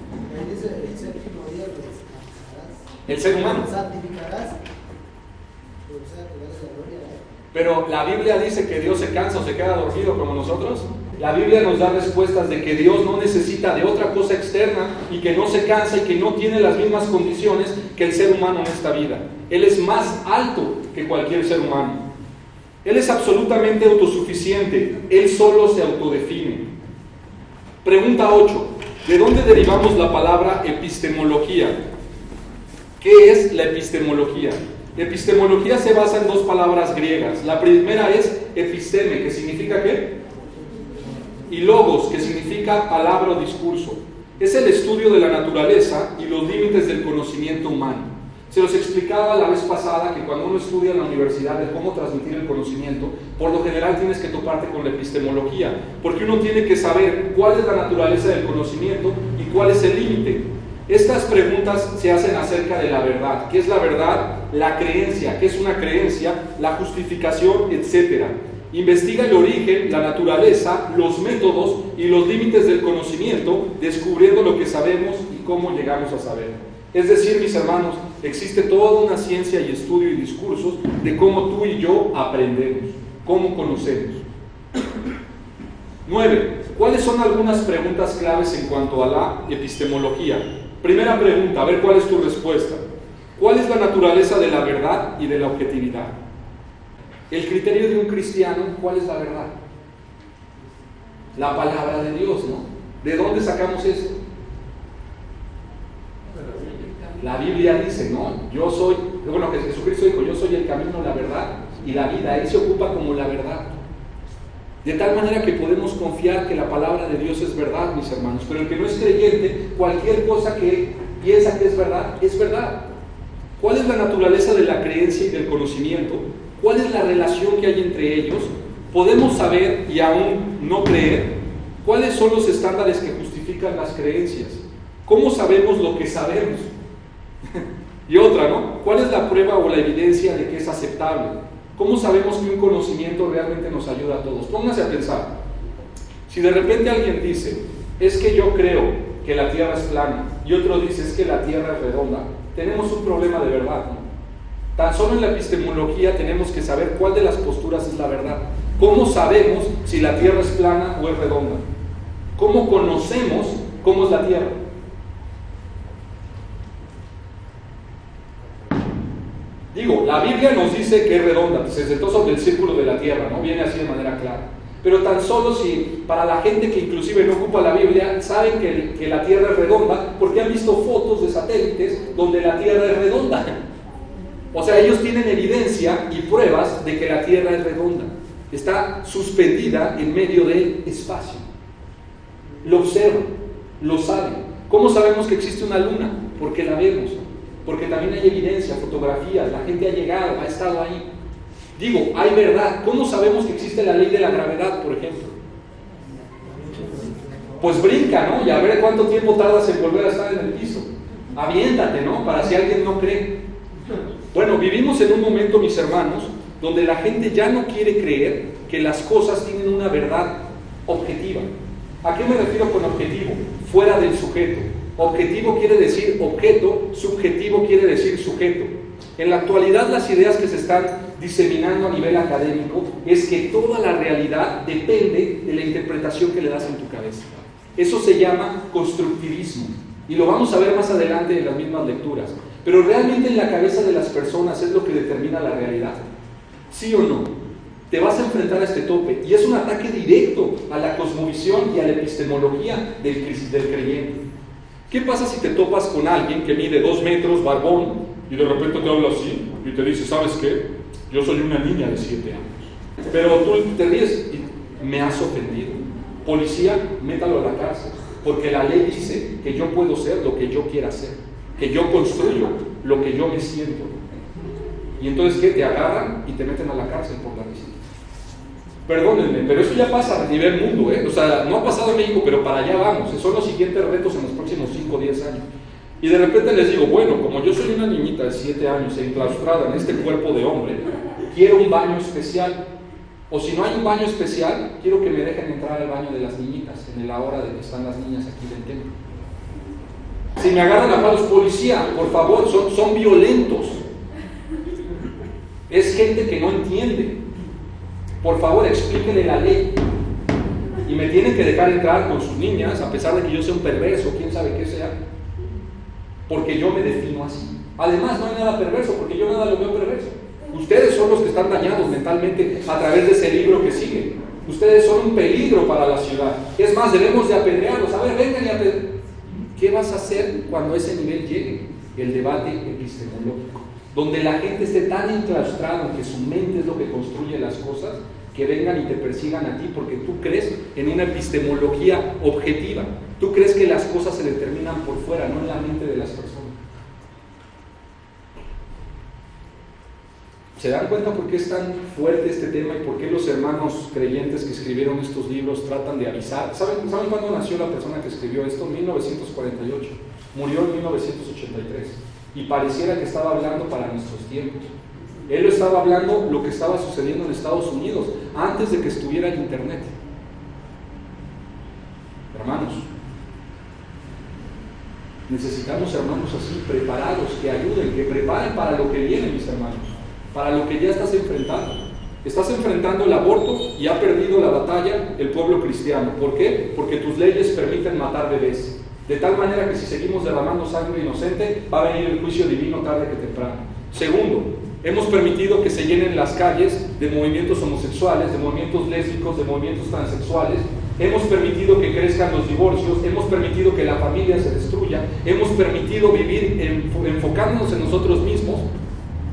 El séptimo día lo descansarás. El ser humano. Santificarás. Pero la Biblia dice que Dios se cansa o se queda dormido como nosotros. La Biblia nos da respuestas de que Dios no necesita de otra cosa externa y que no se cansa y que no tiene las mismas condiciones que el ser humano en esta vida. Él es más alto que cualquier ser humano. Él es absolutamente autosuficiente. Él solo se autodefine. Pregunta 8. ¿De dónde derivamos la palabra epistemología? ¿Qué es la epistemología? Epistemología se basa en dos palabras griegas. La primera es episteme, que significa ¿qué? Y logos, que significa palabra o discurso. Es el estudio de la naturaleza y los límites del conocimiento humano. Se los explicaba la vez pasada que cuando uno estudia en la universidad de cómo transmitir el conocimiento, por lo general tienes que toparte con la epistemología, porque uno tiene que saber cuál es la naturaleza del conocimiento y cuál es el límite. Estas preguntas se hacen acerca de la verdad. ¿Qué es la verdad? La creencia. ¿Qué es una creencia? La justificación, etc. Investiga el origen, la naturaleza, los métodos y los límites del conocimiento, descubriendo lo que sabemos y cómo llegamos a saber. Es decir, mis hermanos, existe toda una ciencia y estudio y discursos de cómo tú y yo aprendemos, cómo conocemos. 9. ¿Cuáles son algunas preguntas claves en cuanto a la epistemología? Primera pregunta, a ver cuál es tu respuesta. ¿Cuál es la naturaleza de la verdad y de la objetividad? El criterio de un cristiano, ¿cuál es la verdad? La palabra de Dios, ¿no? ¿De dónde sacamos esto? La Biblia dice, ¿no? Yo soy, bueno, que Jesucristo dijo, yo soy el camino, la verdad y la vida. Él se ocupa como la verdad. De tal manera que podemos confiar que la palabra de Dios es verdad, mis hermanos. Pero el que no es creyente, cualquier cosa que piensa que es verdad, es verdad. ¿Cuál es la naturaleza de la creencia y del conocimiento? ¿Cuál es la relación que hay entre ellos? ¿Podemos saber y aún no creer? ¿Cuáles son los estándares que justifican las creencias? ¿Cómo sabemos lo que sabemos? Y otra, ¿no? ¿Cuál es la prueba o la evidencia de que es aceptable? ¿Cómo sabemos que un conocimiento realmente nos ayuda a todos? Pónganse a pensar. Si de repente alguien dice, es que yo creo que la Tierra es plana, y otro dice, es que la Tierra es redonda, tenemos un problema de verdad, ¿no? Tan solo en la epistemología tenemos que saber cuál de las posturas es la verdad. ¿Cómo sabemos si la Tierra es plana o es redonda? ¿Cómo conocemos cómo es la Tierra? Digo, la Biblia nos dice que es redonda, se sentó sobre el círculo de la Tierra, ¿no? Viene así de manera clara. Pero tan solo si para la gente que inclusive no ocupa la Biblia, saben que la Tierra es redonda, porque han visto fotos de satélites donde la Tierra es redonda. O sea, ellos tienen evidencia y pruebas de que la Tierra es redonda. Está suspendida en medio del espacio. Lo observan, lo saben. ¿Cómo sabemos que existe una luna? Porque la vemos. Porque también hay evidencia, fotografías, la gente ha llegado, ha estado ahí. Digo, hay verdad. ¿Cómo sabemos que existe la ley de la gravedad, por ejemplo? Pues brinca, ¿no? Y a ver cuánto tiempo tardas en volver a estar en el piso. Aviéntate, ¿no? Para si alguien no cree. Bueno, vivimos en un momento, mis hermanos, donde la gente ya no quiere creer que las cosas tienen una verdad objetiva. ¿A qué me refiero con objetivo? Fuera del sujeto. Objetivo quiere decir objeto, subjetivo quiere decir sujeto. En la actualidad las ideas que se están diseminando a nivel académico es que toda la realidad depende de la interpretación que le das en tu cabeza. Eso se llama constructivismo y lo vamos a ver más adelante en las mismas lecturas. Pero realmente en la cabeza de las personas es lo que determina la realidad. ¿Sí o no? Te vas a enfrentar a este tope y es un ataque directo a la cosmovisión y a la epistemología del creyente. ¿Qué pasa si te topas con alguien que mide 2 metros, barbón, y de repente te habla así y te dice, ¿sabes qué? Yo soy una niña de 7 años. Pero tú te ríes y me has ofendido. Policía, métalo a la cárcel, porque la ley dice que yo puedo ser lo que yo quiera hacer, que yo construyo lo que yo me siento. Y entonces, ¿qué? Te agarran y te meten a la cárcel por la visita. Perdónenme, pero eso ya pasa a nivel mundo, ¿eh? O sea, no ha pasado en México, pero para allá vamos. Son los siguientes retos en los próximos 5 o 10 años. Y de repente les digo, bueno, como yo soy una niñita de 7 años enclaustrada en este cuerpo de hombre, quiero un baño especial. O si no hay un baño especial, quiero que me dejen entrar al baño de las niñitas en la hora de que están las niñas aquí del templo. Si me agarran a palos, policía, por favor, son violentos. Es gente que no entiende. Por favor, explíquenle la ley. Y me tienen que dejar entrar con sus niñas, a pesar de que yo sea un perverso, quién sabe qué sea, porque yo me defino así. Además, no hay nada perverso, porque yo nada lo veo perverso. Ustedes son los que están dañados mentalmente a través de ese libro que sigue. Ustedes son un peligro para la ciudad. Es más, debemos de apedrearlos. A ver, vengan y apedrear. ¿Qué vas a hacer cuando ese nivel llegue? El debate epistemológico, donde la gente esté tan enclaustrada en que su mente es lo que construye las cosas, que vengan y te persigan a ti porque tú crees en una epistemología objetiva. Tú crees que las cosas se determinan por fuera, no en la mente de las personas. ¿Se dan cuenta por qué es tan fuerte este tema y por qué los hermanos creyentes que escribieron estos libros tratan de avisar? ¿Saben cuándo nació la persona que escribió esto? 1948. Murió en 1983. Y pareciera que estaba hablando para nuestros tiempos. Él estaba hablando lo que estaba sucediendo en Estados Unidos antes de que estuviera el internet. Hermanos, necesitamos hermanos así, preparados, que ayuden, que preparen para lo que viene, mis hermanos, para lo que ya estás enfrentando. Estás enfrentando el aborto y ha perdido la batalla el pueblo cristiano. ¿Por qué? Porque tus leyes permiten matar bebés. De tal manera que si seguimos derramando sangre inocente, va a venir el juicio divino tarde que temprano. Segundo, hemos permitido que se llenen las calles de movimientos homosexuales, de movimientos lésbicos, de movimientos transexuales, hemos permitido que crezcan los divorcios, hemos permitido que la familia se destruya, hemos permitido vivir enfocándonos en nosotros mismos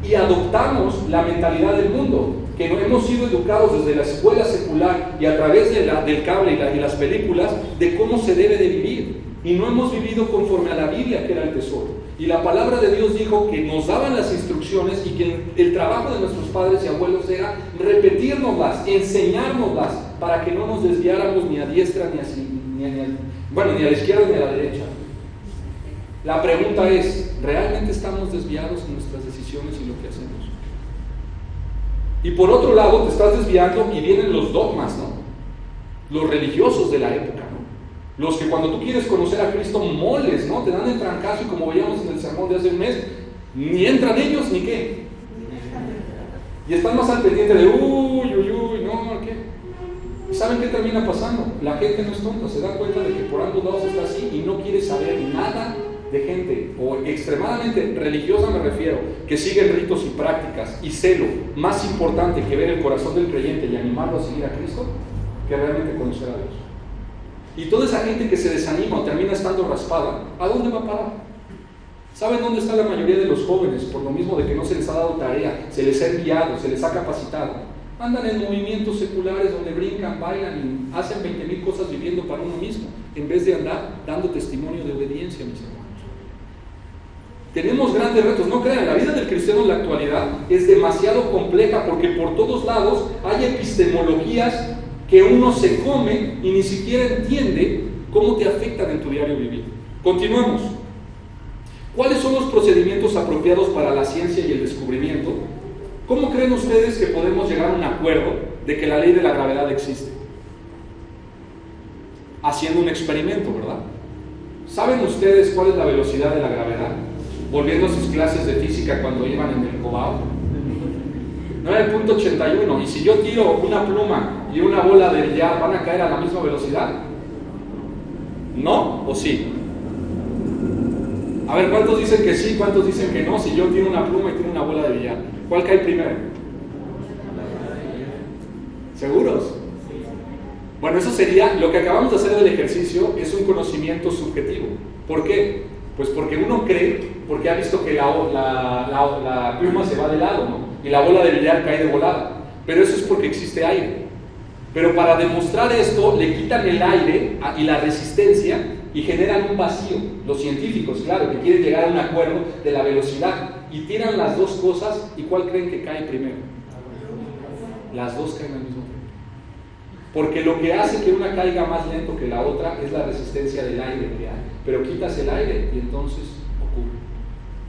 y adoptamos la mentalidad del mundo, que no hemos sido educados desde la escuela secular y a través del cable y las películas de cómo se debe de vivir, y no hemos vivido conforme a la Biblia, que era el tesoro. Y la palabra de Dios dijo que nos daban las instrucciones y que el trabajo de nuestros padres y abuelos era repetirnoslas, enseñárnoslas, para que no nos desviáramos ni a diestra ni a la izquierda ni a la derecha. La pregunta es, ¿realmente estamos desviados en nuestras decisiones y lo que hacemos? Y por otro lado, te estás desviando y vienen los dogmas, ¿no? Los religiosos de la época, ¿no? Los que cuando tú quieres conocer a Cristo moles, ¿no? Te dan el trancazo, y como veíamos en el sermón de hace un mes, ni entran ellos ni qué. Y están más al pendiente de no, ¿qué? ¿Y saben qué termina pasando? La gente no es tonta, se da cuenta de que por ambos lados está así y no quiere saber nada de gente, o extremadamente religiosa me refiero, que siguen ritos y prácticas y celo, más importante que ver el corazón del creyente y animarlo a seguir a Cristo, que realmente conocer a Dios. Y toda esa gente que se desanima o termina estando raspada, ¿a dónde va a parar? ¿Saben dónde está la mayoría de los jóvenes? Por lo mismo de que no se les ha dado tarea, se les ha enviado, se les ha capacitado. Andan en movimientos seculares donde brincan, bailan y hacen 20,000 cosas viviendo para uno mismo, en vez de andar dando testimonio de obediencia, mis hermanos. Tenemos grandes retos, no crean, la vida del cristiano en la actualidad es demasiado compleja porque por todos lados hay epistemologías que uno se come y ni siquiera entiende cómo te afectan en tu diario vivir. Continuamos. ¿Cuáles son los procedimientos apropiados para la ciencia y el descubrimiento? ¿Cómo creen ustedes que podemos llegar a un acuerdo de que la ley de la gravedad existe? Haciendo un experimento, ¿verdad? ¿Saben ustedes cuál es la velocidad de la gravedad? Volviendo a sus clases de física cuando iban en el Cobao. 9.81. Y si yo tiro una pluma y una bola de billar, ¿van a caer a la misma velocidad? ¿No o sí? A ver, ¿cuántos dicen que sí? ¿Cuántos dicen que no? Si yo tiro una pluma y tiro una bola de billar, ¿cuál cae primero? ¿Seguros? Bueno, eso sería, lo que acabamos de hacer del ejercicio es un conocimiento subjetivo. ¿Por qué? Pues porque uno cree, porque ha visto que la pluma se va de lado, ¿no? Y la bola de billar cae de volada. Pero eso es porque existe aire. Pero para demostrar esto, le quitan el aire y la resistencia y generan un vacío. Los científicos, claro, que quieren llegar a un acuerdo de la velocidad y tiran las dos cosas, ¿y cuál creen que cae primero? Las dos caen al mismo tiempo. Porque lo que hace que una caiga más lento que la otra es la resistencia del aire que hay. Pero quitas el aire y entonces ocurre.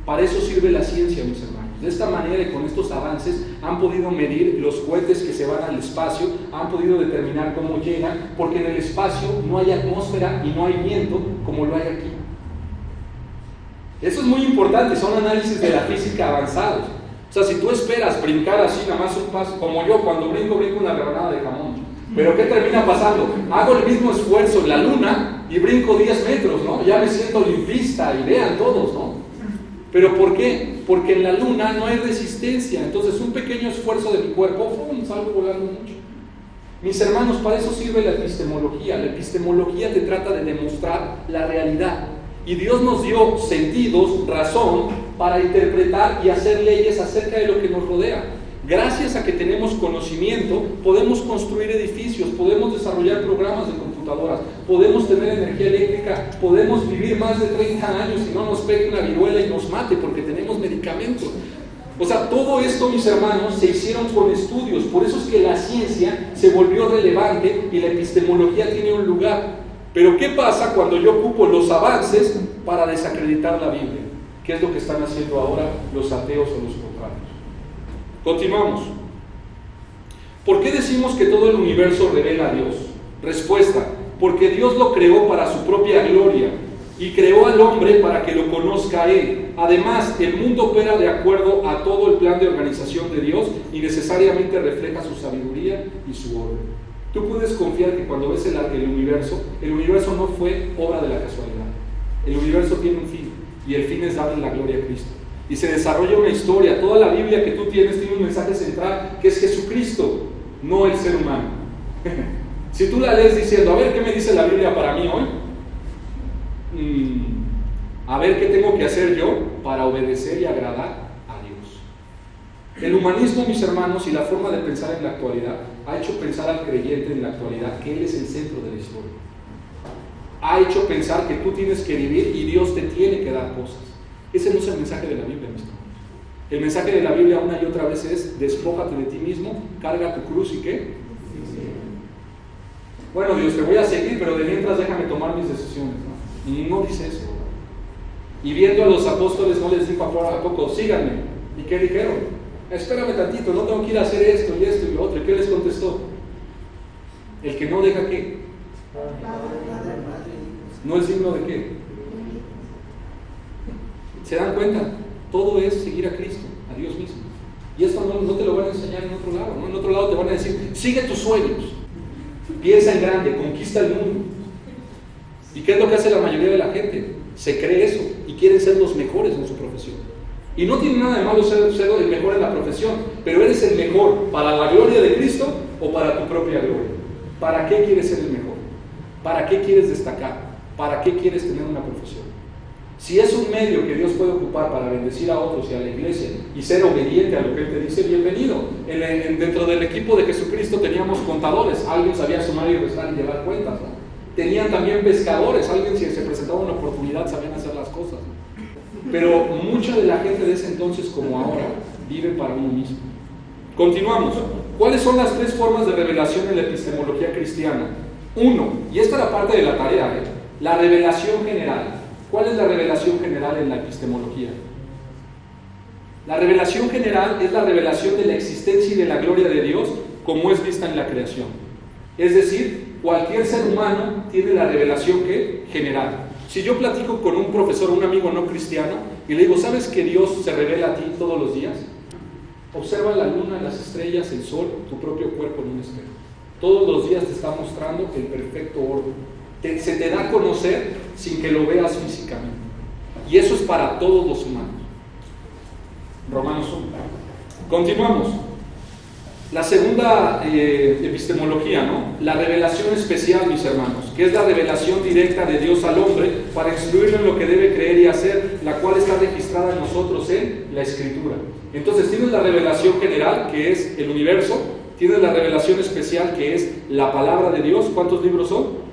Para eso sirve la ciencia, mis hermanos. De esta manera y con estos avances han podido medir los cohetes que se van al espacio, han podido determinar cómo llegan, porque en el espacio no hay atmósfera y no hay viento como lo hay aquí. Eso es muy importante, son análisis de la física avanzados. O sea, si tú esperas brincar así nada más un paso, como yo cuando brinco una rebanada de jamón. Pero ¿qué termina pasando? Hago el mismo esfuerzo en la luna y brinco 10 metros, ¿no? Ya me siento olimpista y vean todos, ¿no? ¿Pero por qué? Porque en la luna no hay resistencia, entonces un pequeño esfuerzo de mi cuerpo, ¡pum!, salgo volando mucho. Mis hermanos, para eso sirve la epistemología. La epistemología te trata de demostrar la realidad. Y Dios nos dio sentidos, razón, para interpretar y hacer leyes acerca de lo que nos rodea. Gracias a que tenemos conocimiento, podemos construir edificios, podemos desarrollar programas de computadoras, podemos tener energía eléctrica, podemos vivir más de 30 años y no nos pegue una viruela y nos mate porque tenemos medicamentos. O sea, todo esto, mis hermanos, se hicieron con estudios. Por eso es que la ciencia se volvió relevante y la epistemología tiene un lugar. Pero ¿qué pasa cuando yo ocupo los avances para desacreditar la Biblia? ¿Qué es lo que están haciendo ahora los ateos o los contrarios? Continuamos. ¿Por qué decimos que todo el universo revela a Dios? Respuesta: porque Dios lo creó para su propia gloria y creó al hombre para que lo conozca a Él. Además, el mundo opera de acuerdo a todo el plan de organización de Dios y necesariamente refleja su sabiduría y su orden. Tú puedes confiar que cuando ves el universo no fue obra de la casualidad. El universo tiene un fin y el fin es darle la gloria a Cristo. Y se desarrolla una historia. Toda la Biblia que tú tienes tiene un mensaje central que es Jesucristo, no el ser humano. Si tú la lees diciendo, a ver qué me dice la Biblia para mí hoy, a ver qué tengo que hacer yo para obedecer y agradar a Dios. El humanismo, mis hermanos, y la forma de pensar en la actualidad ha hecho pensar al creyente en la actualidad que Él es el centro de la historia. Ha hecho pensar que tú tienes que vivir y Dios te tiene que dar cosas. Ese no es el mensaje de la Biblia, mis hermanos. El mensaje de la Biblia una y otra vez es: despójate de ti mismo, carga tu cruz y ¿qué? Bueno, Dios, te voy a seguir, pero de mientras déjame tomar mis decisiones, ¿no? No dice eso. Y viendo a los apóstoles no les dijo a poco, síganme. ¿Y qué dijeron? Espérame tantito, no tengo que ir a hacer esto y esto y lo otro. ¿Y qué les contestó? El que no deja ¿qué? ¿No es digno de qué? ¿Se dan cuenta? Todo es seguir a Cristo, a Dios mismo. Y esto no te lo van a enseñar en otro lado, ¿no? En otro lado te van a decir, sigue tus sueños, piensa en grande, conquista el mundo. ¿Y qué es lo que hace la mayoría de la gente? Se cree eso y quieren ser los mejores en su profesión. Y no tiene nada de malo ser el mejor en la profesión, pero ¿eres el mejor para la gloria de Cristo o para tu propia gloria? ¿Para qué quieres ser el mejor? ¿Para qué quieres destacar? ¿Para qué quieres tener una profesión? Si es un medio que Dios puede ocupar para bendecir a otros y a la iglesia y ser obediente a lo que Él te dice, bienvenido. Dentro del equipo de Jesucristo teníamos contadores, alguien sabía sumar y restar y llevar cuentas, ¿no? Tenían también pescadores, alguien si se presentaba una oportunidad sabían hacer las cosas, ¿no? Pero mucha de la gente de ese entonces como ahora vive para uno mismo. Continuamos. ¿Cuáles son las tres formas de revelación en la epistemología cristiana? Uno, y esta es la parte de la tarea, la revelación general. ¿Cuál es la revelación general en la epistemología? La revelación general es la revelación de la existencia y de la gloria de Dios como es vista en la creación. Es decir, cualquier ser humano tiene la revelación general. Si yo platico con un profesor, un amigo no cristiano, y le digo, ¿sabes que Dios se revela a ti todos los días? Observa la luna, las estrellas, el sol, tu propio cuerpo en un espejo. Todos los días te está mostrando el perfecto orden. Se te da a conocer sin que lo veas físicamente. Y eso es para todos los humanos. Romanos 1. Continuamos. La segunda epistemología, ¿no? La revelación especial, mis hermanos, que es la revelación directa de Dios al hombre para instruirlo en lo que debe creer y hacer, la cual está registrada en nosotros en la Escritura. Entonces tienes la revelación general, que es el universo, tienes la revelación especial, que es la palabra de Dios. ¿Cuántos libros son?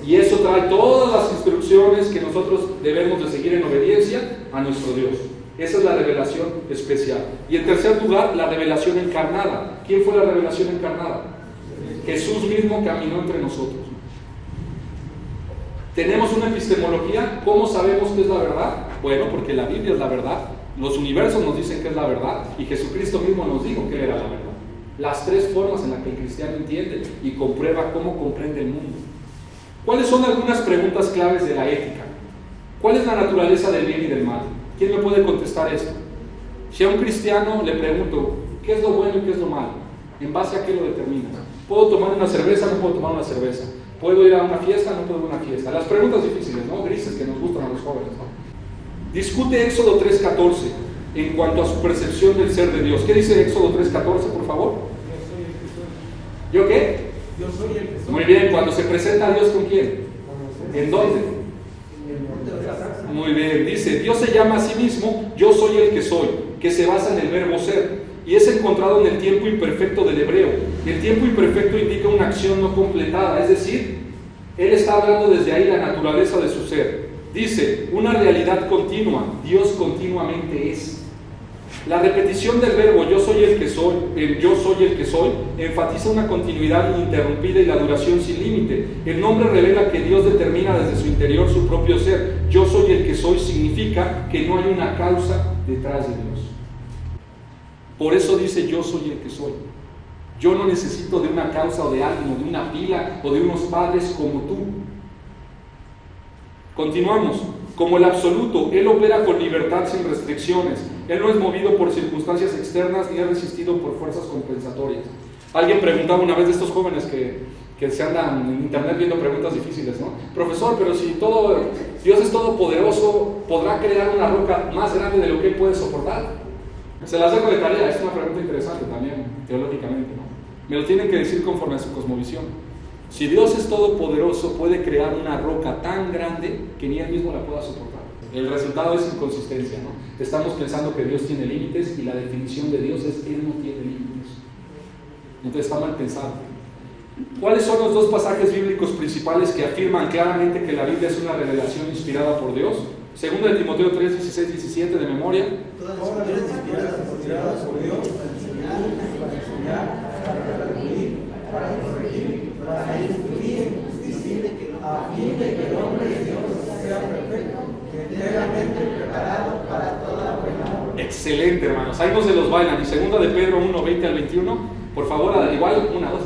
Y eso trae todas las instrucciones que nosotros debemos de seguir en obediencia a nuestro Dios. Esa es la revelación especial. Y en tercer lugar, la revelación encarnada. ¿Quién fue la revelación encarnada? Jesús mismo caminó entre nosotros. Tenemos una epistemología. ¿Cómo sabemos que es la verdad? Bueno, porque la Biblia es la verdad. Los universos nos dicen que es la verdad. Y Jesucristo mismo nos dijo que era la verdad. Las tres formas en las que el cristiano entiende y comprueba cómo comprende el mundo. ¿Cuáles son algunas preguntas claves de la ética? ¿Cuál es la naturaleza del bien y del mal? ¿Quién me puede contestar esto? Si a un cristiano le pregunto, ¿qué es lo bueno y qué es lo malo? ¿En base a qué lo determinas? ¿Puedo tomar una cerveza? ¿No puedo tomar una cerveza? ¿Puedo ir a una fiesta? ¿No puedo ir a una fiesta? Las preguntas difíciles, ¿no? Grises que nos gustan a los jóvenes, ¿no? Discute Éxodo 3:14 en cuanto a su percepción del ser de Dios. ¿Qué dice Éxodo 3:14, por favor? ¿Yo qué? Yo soy el que soy. Muy bien, cuando se presenta a Dios, ¿con quién? ¿En dónde? Muy bien, dice, Dios se llama a sí mismo, yo soy el que soy, que se basa en el verbo ser, y es encontrado en el tiempo imperfecto del hebreo. El tiempo imperfecto indica una acción no completada, es decir, Él está hablando desde ahí la naturaleza de su ser. Dice, una realidad continua, Dios continuamente es. La repetición del verbo yo soy el que soy, enfatiza una continuidad ininterrumpida y la duración sin límite. El nombre revela que Dios determina desde su interior su propio ser. Yo soy el que soy significa que no hay una causa detrás de Dios. Por eso dice yo soy el que soy. Yo no necesito de una causa o de alguien, o de una pila o de unos padres como tú. Continuamos. Como el absoluto, Él opera con libertad sin restricciones. Él no es movido por circunstancias externas ni es resistido por fuerzas compensatorias. Alguien preguntaba una vez de estos jóvenes que se andan en internet viendo preguntas difíciles, ¿no? Profesor, pero si Dios es todopoderoso, ¿podrá crear una roca más grande de lo que Él puede soportar? Se las dejo de tarea, es una pregunta interesante también, teológicamente, ¿no? Me lo tienen que decir conforme a su cosmovisión. Si Dios es todopoderoso, puede crear una roca tan grande que ni Él mismo la pueda soportar. El resultado es inconsistencia, ¿no? Estamos pensando que Dios tiene límites y la definición de Dios es que Él no tiene límites. Entonces está mal pensado. ¿Cuáles son los dos pasajes bíblicos principales que afirman claramente que la Biblia es una revelación inspirada por Dios? Segundo de Timoteo 3, 16, 17 de memoria. Todas las escrituras inspiradas por Dios para enseñar, para redarguir, para corregir, para instruir en justicia, a fin de que el hombre de Dios sea perfecto, enteramente preparado para toda buena obra. Excelente, hermanos. Ahí no se los bailan. Y segunda de Pedro 1, 20 al 21. Por favor, igual, una, dos.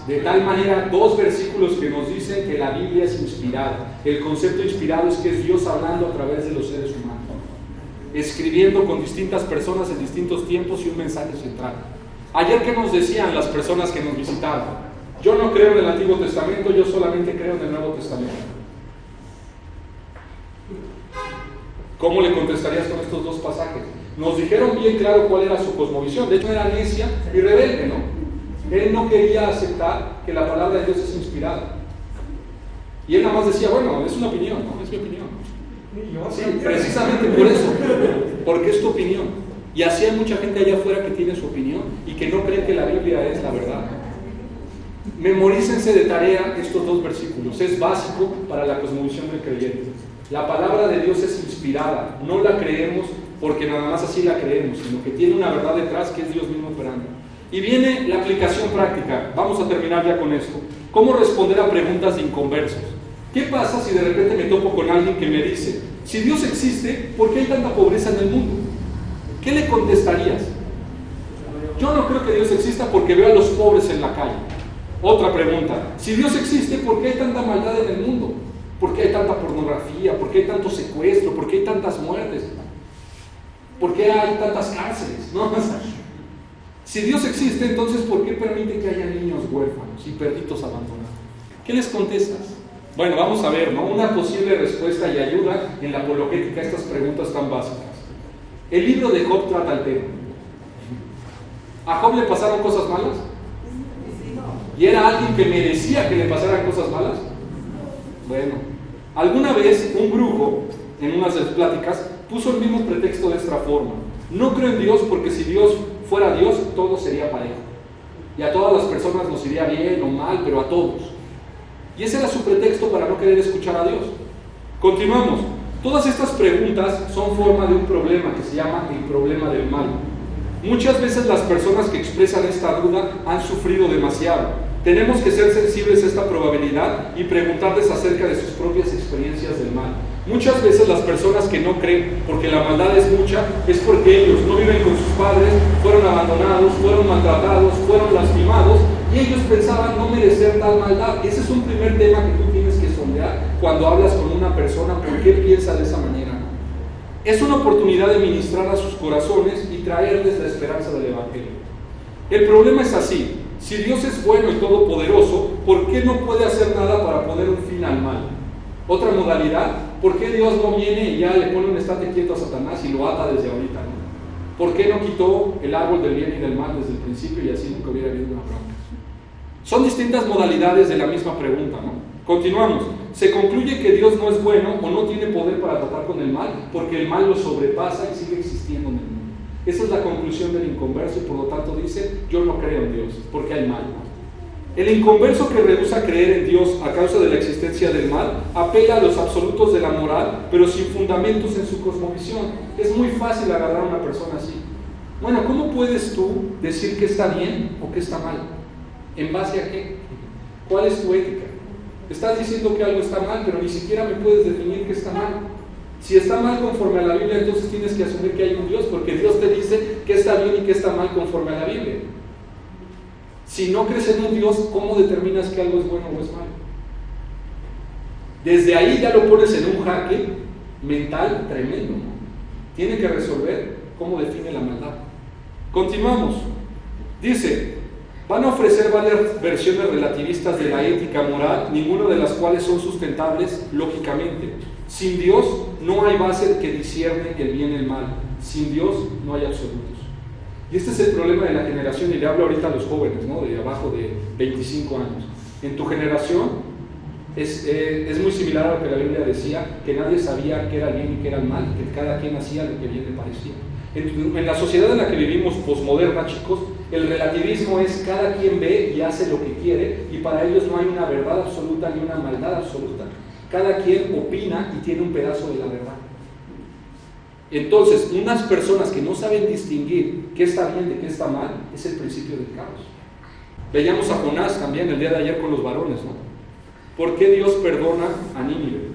De tal manera, dos versículos que nos dicen que la Biblia es inspirada. El concepto inspirado es que es Dios hablando a través de los seres humanos, escribiendo con distintas personas en distintos tiempos y un mensaje central. Ayer, ¿qué nos decían las personas que nos visitaron? Yo no creo en el Antiguo Testamento, yo solamente creo en el Nuevo Testamento. ¿Cómo le contestarías con estos dos pasajes? Nos dijeron bien claro cuál era su cosmovisión. De hecho, era necia y rebelde, ¿no? Él no quería aceptar que la palabra de Dios es inspirada. Y él nada más decía, bueno, es una opinión, ¿no? Es mi opinión. Sí, precisamente por eso, porque es tu opinión. Y así hay mucha gente allá afuera que tiene su opinión y que no cree que la Biblia es la verdad. Memorícense de tarea estos dos versículos. Es básico para la cosmovisión del creyente. La palabra de Dios es inspirada. No la creemos porque nada más así la creemos, sino que tiene una verdad detrás que es Dios mismo operando. Y viene la aplicación práctica. Vamos a terminar ya con esto. ¿Cómo responder a preguntas de inconversos? ¿Qué pasa si de repente me topo con alguien que me dice, si Dios existe, ¿por qué hay tanta pobreza en el mundo? ¿Qué le contestarías? Yo no creo que Dios exista porque veo a los pobres en la calle. Otra pregunta, si Dios existe, ¿por qué hay tanta maldad en el mundo? ¿Por qué hay tanta pornografía? ¿Por qué hay tanto secuestro? ¿Por qué hay tantas muertes? ¿Por qué hay tantas cárceles? ¿No? Si Dios existe, entonces ¿por qué permite que haya niños huérfanos y perritos abandonados? ¿Qué les contestas? Bueno, vamos a ver, ¿no? Una posible respuesta y ayuda en la apologética a estas preguntas tan básicas. El libro de Job trata el tema. ¿A Job le pasaron cosas malas? ¿Y era alguien que merecía que le pasaran cosas malas? Bueno, alguna vez un brujo, en unas de las pláticas, puso el mismo pretexto de esta forma. No creo en Dios porque si Dios fuera Dios, todo sería parejo. Y a todas las personas nos iría bien o mal, pero a todos. Y ese era su pretexto para no querer escuchar a Dios. Continuamos. Todas estas preguntas son forma de un problema que se llama el problema del mal. Muchas veces las personas que expresan esta duda han sufrido demasiado. Tenemos que ser sensibles a esta probabilidad y preguntarles acerca de sus propias experiencias del mal. Muchas veces las personas que no creen, porque la maldad es mucha, es porque ellos no viven con sus padres, fueron abandonados, fueron maltratados, fueron lastimados, y ellos pensaban no merecer tal maldad. Ese es un primer tema que tú tienes que sondear cuando hablas con una persona, ¿por qué piensa de esa manera? Es una oportunidad de ministrar a sus corazones y traerles la esperanza del Evangelio. El problema es así: si Dios es bueno y todopoderoso, ¿por qué no puede hacer nada para poner un fin al mal? Otra modalidad, ¿por qué Dios no viene y ya le pone un estate quieto a Satanás y lo ata desde ahorita, ¿no? ¿Por qué no quitó el árbol del bien y del mal desde el principio y así nunca hubiera habido una bronca? Son distintas modalidades de la misma pregunta, ¿no? Continuamos. Se concluye que Dios no es bueno o no tiene poder para tratar con el mal, porque el mal lo sobrepasa y sigue existiendo en el mundo. Esa es la conclusión del inconverso y por lo tanto dice, yo no creo en Dios, porque hay mal. El inconverso que rehúsa creer en Dios a causa de la existencia del mal, apela a los absolutos de la moral, pero sin fundamentos en su cosmovisión. Es muy fácil agarrar a una persona así. Bueno, ¿cómo puedes tú decir que está bien o que está mal? ¿En base a qué? ¿Cuál es tu ética? Estás diciendo que algo está mal, pero ni siquiera me puedes definir que está mal. Si está mal conforme a la Biblia, entonces tienes que asumir que hay un Dios, porque Dios te dice que está bien y que está mal conforme a la Biblia. Si no crees en un Dios, ¿cómo determinas que algo es bueno o es malo? Desde ahí ya lo pones en un jaque mental tremendo, ¿no? Tiene que resolver cómo define la maldad. Continuamos. Dice, van a ofrecer varias versiones relativistas de la ética moral, ninguna de las cuales son sustentables lógicamente. Sin Dios no hay base que discierne el bien y el mal. Sin Dios no hay absolutos. Y este es el problema de la generación, y le hablo ahorita a los jóvenes, ¿no? De abajo de 25 años. En tu generación es muy similar a lo que la Biblia decía, que nadie sabía qué era el bien y qué era el mal, que cada quien hacía lo que bien le parecía. En la sociedad en la que vivimos, posmoderna, chicos, el relativismo es cada quien ve y hace lo que quiere, y para ellos no hay una verdad absoluta ni una maldad absoluta. Cada quien opina y tiene un pedazo de la verdad. Entonces, unas personas que no saben distinguir qué está bien de qué está mal, es el principio del caos. Veíamos a Jonás también el día de ayer con los varones, ¿no? ¿Por qué Dios perdona a Nínive?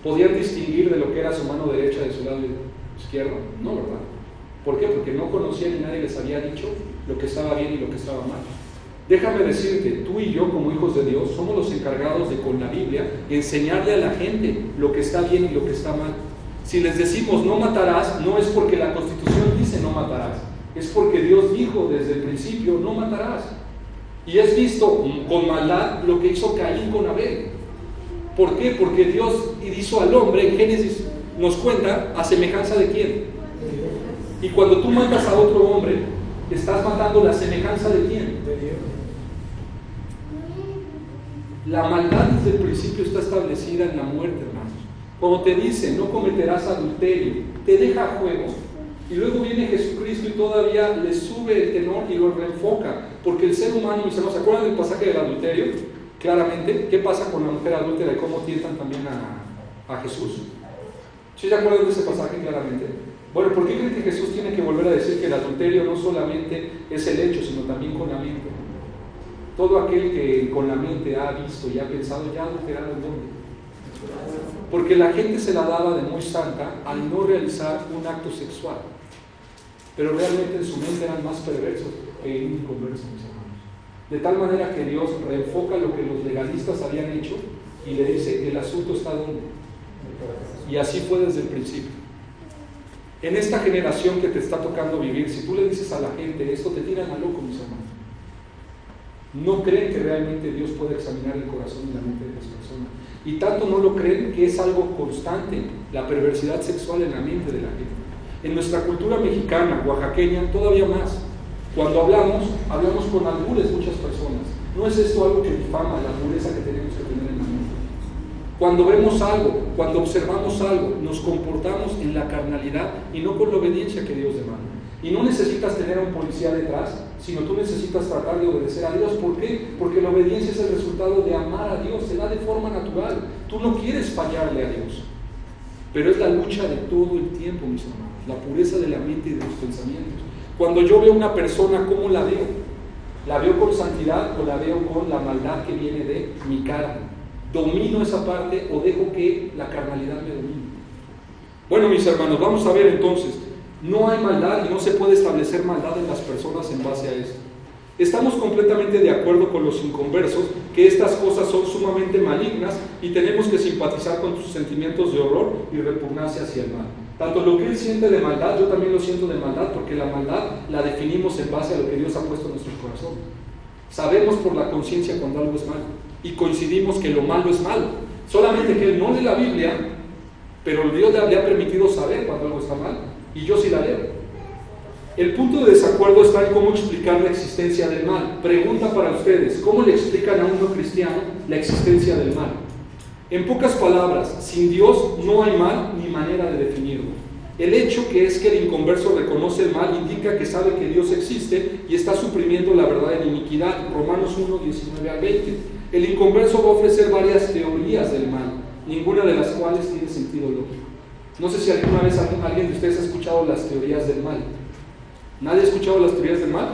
¿Podían distinguir de lo que era su mano derecha de su lado izquierdo? No, ¿verdad? ¿Por qué? Porque no conocían y nadie les había dicho lo que estaba bien y lo que estaba mal. Déjame decirte, tú y yo como hijos de Dios somos los encargados de, con la Biblia, enseñarle a la gente lo que está bien y lo que está mal. Si les decimos no matarás, no es porque la Constitución dice no matarás, es porque Dios dijo desde el principio no matarás. Y es visto con maldad lo que hizo Caín con Abel. ¿Por qué? Porque Dios hizo al hombre, en Génesis nos cuenta, a semejanza de quién. Y cuando tú matas a otro hombre, estás matando la semejanza de quién. La maldad desde el principio está establecida en la muerte, hermanos. Cuando te dice no cometerás adulterio, te deja a juego. Y luego viene Jesucristo y todavía le sube el tenor y lo reenfoca. Porque el ser humano, mis hermanos, ¿se acuerdan del pasaje del adulterio? Claramente, ¿qué pasa con la mujer adúltera y cómo tientan también a Jesús? ¿Sí se acuerdan de ese pasaje claramente? Bueno, ¿por qué creen que Jesús tiene que volver a decir que el adulterio no solamente es el hecho, sino también con la mente? Todo aquel que con la mente ha visto y ha pensado ya ha adulterado el mundo. Porque la gente se la daba de muy santa al no realizar un acto sexual. Pero realmente en su mente eran más perversos e inconversos, mis hermanos. De tal manera que Dios reenfoca lo que los legalistas habían hecho y le dice, el asunto está donde. Y así fue desde el principio. En esta generación que te está tocando vivir, si tú le dices a la gente esto, te tiran a loco, mis hermanos. No creen que realmente Dios puede examinar el corazón y la mente de las personas. Y tanto no lo creen que es algo constante, la perversidad sexual en la mente de la gente. En nuestra cultura mexicana, oaxaqueña, todavía más. Cuando hablamos con albures muchas personas. ¿No es esto algo que difama la pureza que tenemos que tener en la mente? Cuando vemos algo, cuando observamos algo, nos comportamos en la carnalidad y no con la obediencia que Dios demanda. Y no necesitas tener a un policía detrás, sino tú necesitas tratar de obedecer a Dios. ¿Por qué? Porque la obediencia es el resultado de amar a Dios, se da de forma natural. Tú no quieres fallarle a Dios, pero es la lucha de todo el tiempo, mis hermanos, la pureza de la mente y de los pensamientos. Cuando yo veo a una persona, ¿cómo la veo? ¿La veo con santidad o la veo con la maldad que viene de mi cara? ¿Domino esa parte o dejo que la carnalidad me domine? Bueno, mis hermanos, vamos a ver entonces. No hay maldad y no se puede establecer maldad en las personas en base a esto. Estamos completamente de acuerdo con los inconversos que estas cosas son sumamente malignas y tenemos que simpatizar con sus sentimientos de horror y repugnancia hacia el mal. Tanto lo que él siente de maldad, yo también lo siento de maldad, porque la maldad la definimos en base a lo que Dios ha puesto en nuestros corazones. Sabemos por la conciencia cuando algo es malo y coincidimos que lo malo es malo. Solamente que él no lee la Biblia, pero Dios le ha permitido saber cuando algo está mal. Y yo sí la leo. El punto de desacuerdo está en cómo explicar la existencia del mal. Pregunta para ustedes, ¿cómo le explican a un no cristiano la existencia del mal? En pocas palabras, sin Dios no hay mal ni manera de definirlo. El hecho que es que el inconverso reconoce el mal indica que sabe que Dios existe y está suprimiendo la verdad en iniquidad. Romanos 1, 19 al 20. El inconverso va a ofrecer varias teorías del mal, ninguna de las cuales tiene sentido lógico. No sé si alguna vez alguien de ustedes ha escuchado las teorías del mal. ¿Nadie ha escuchado las teorías del mal?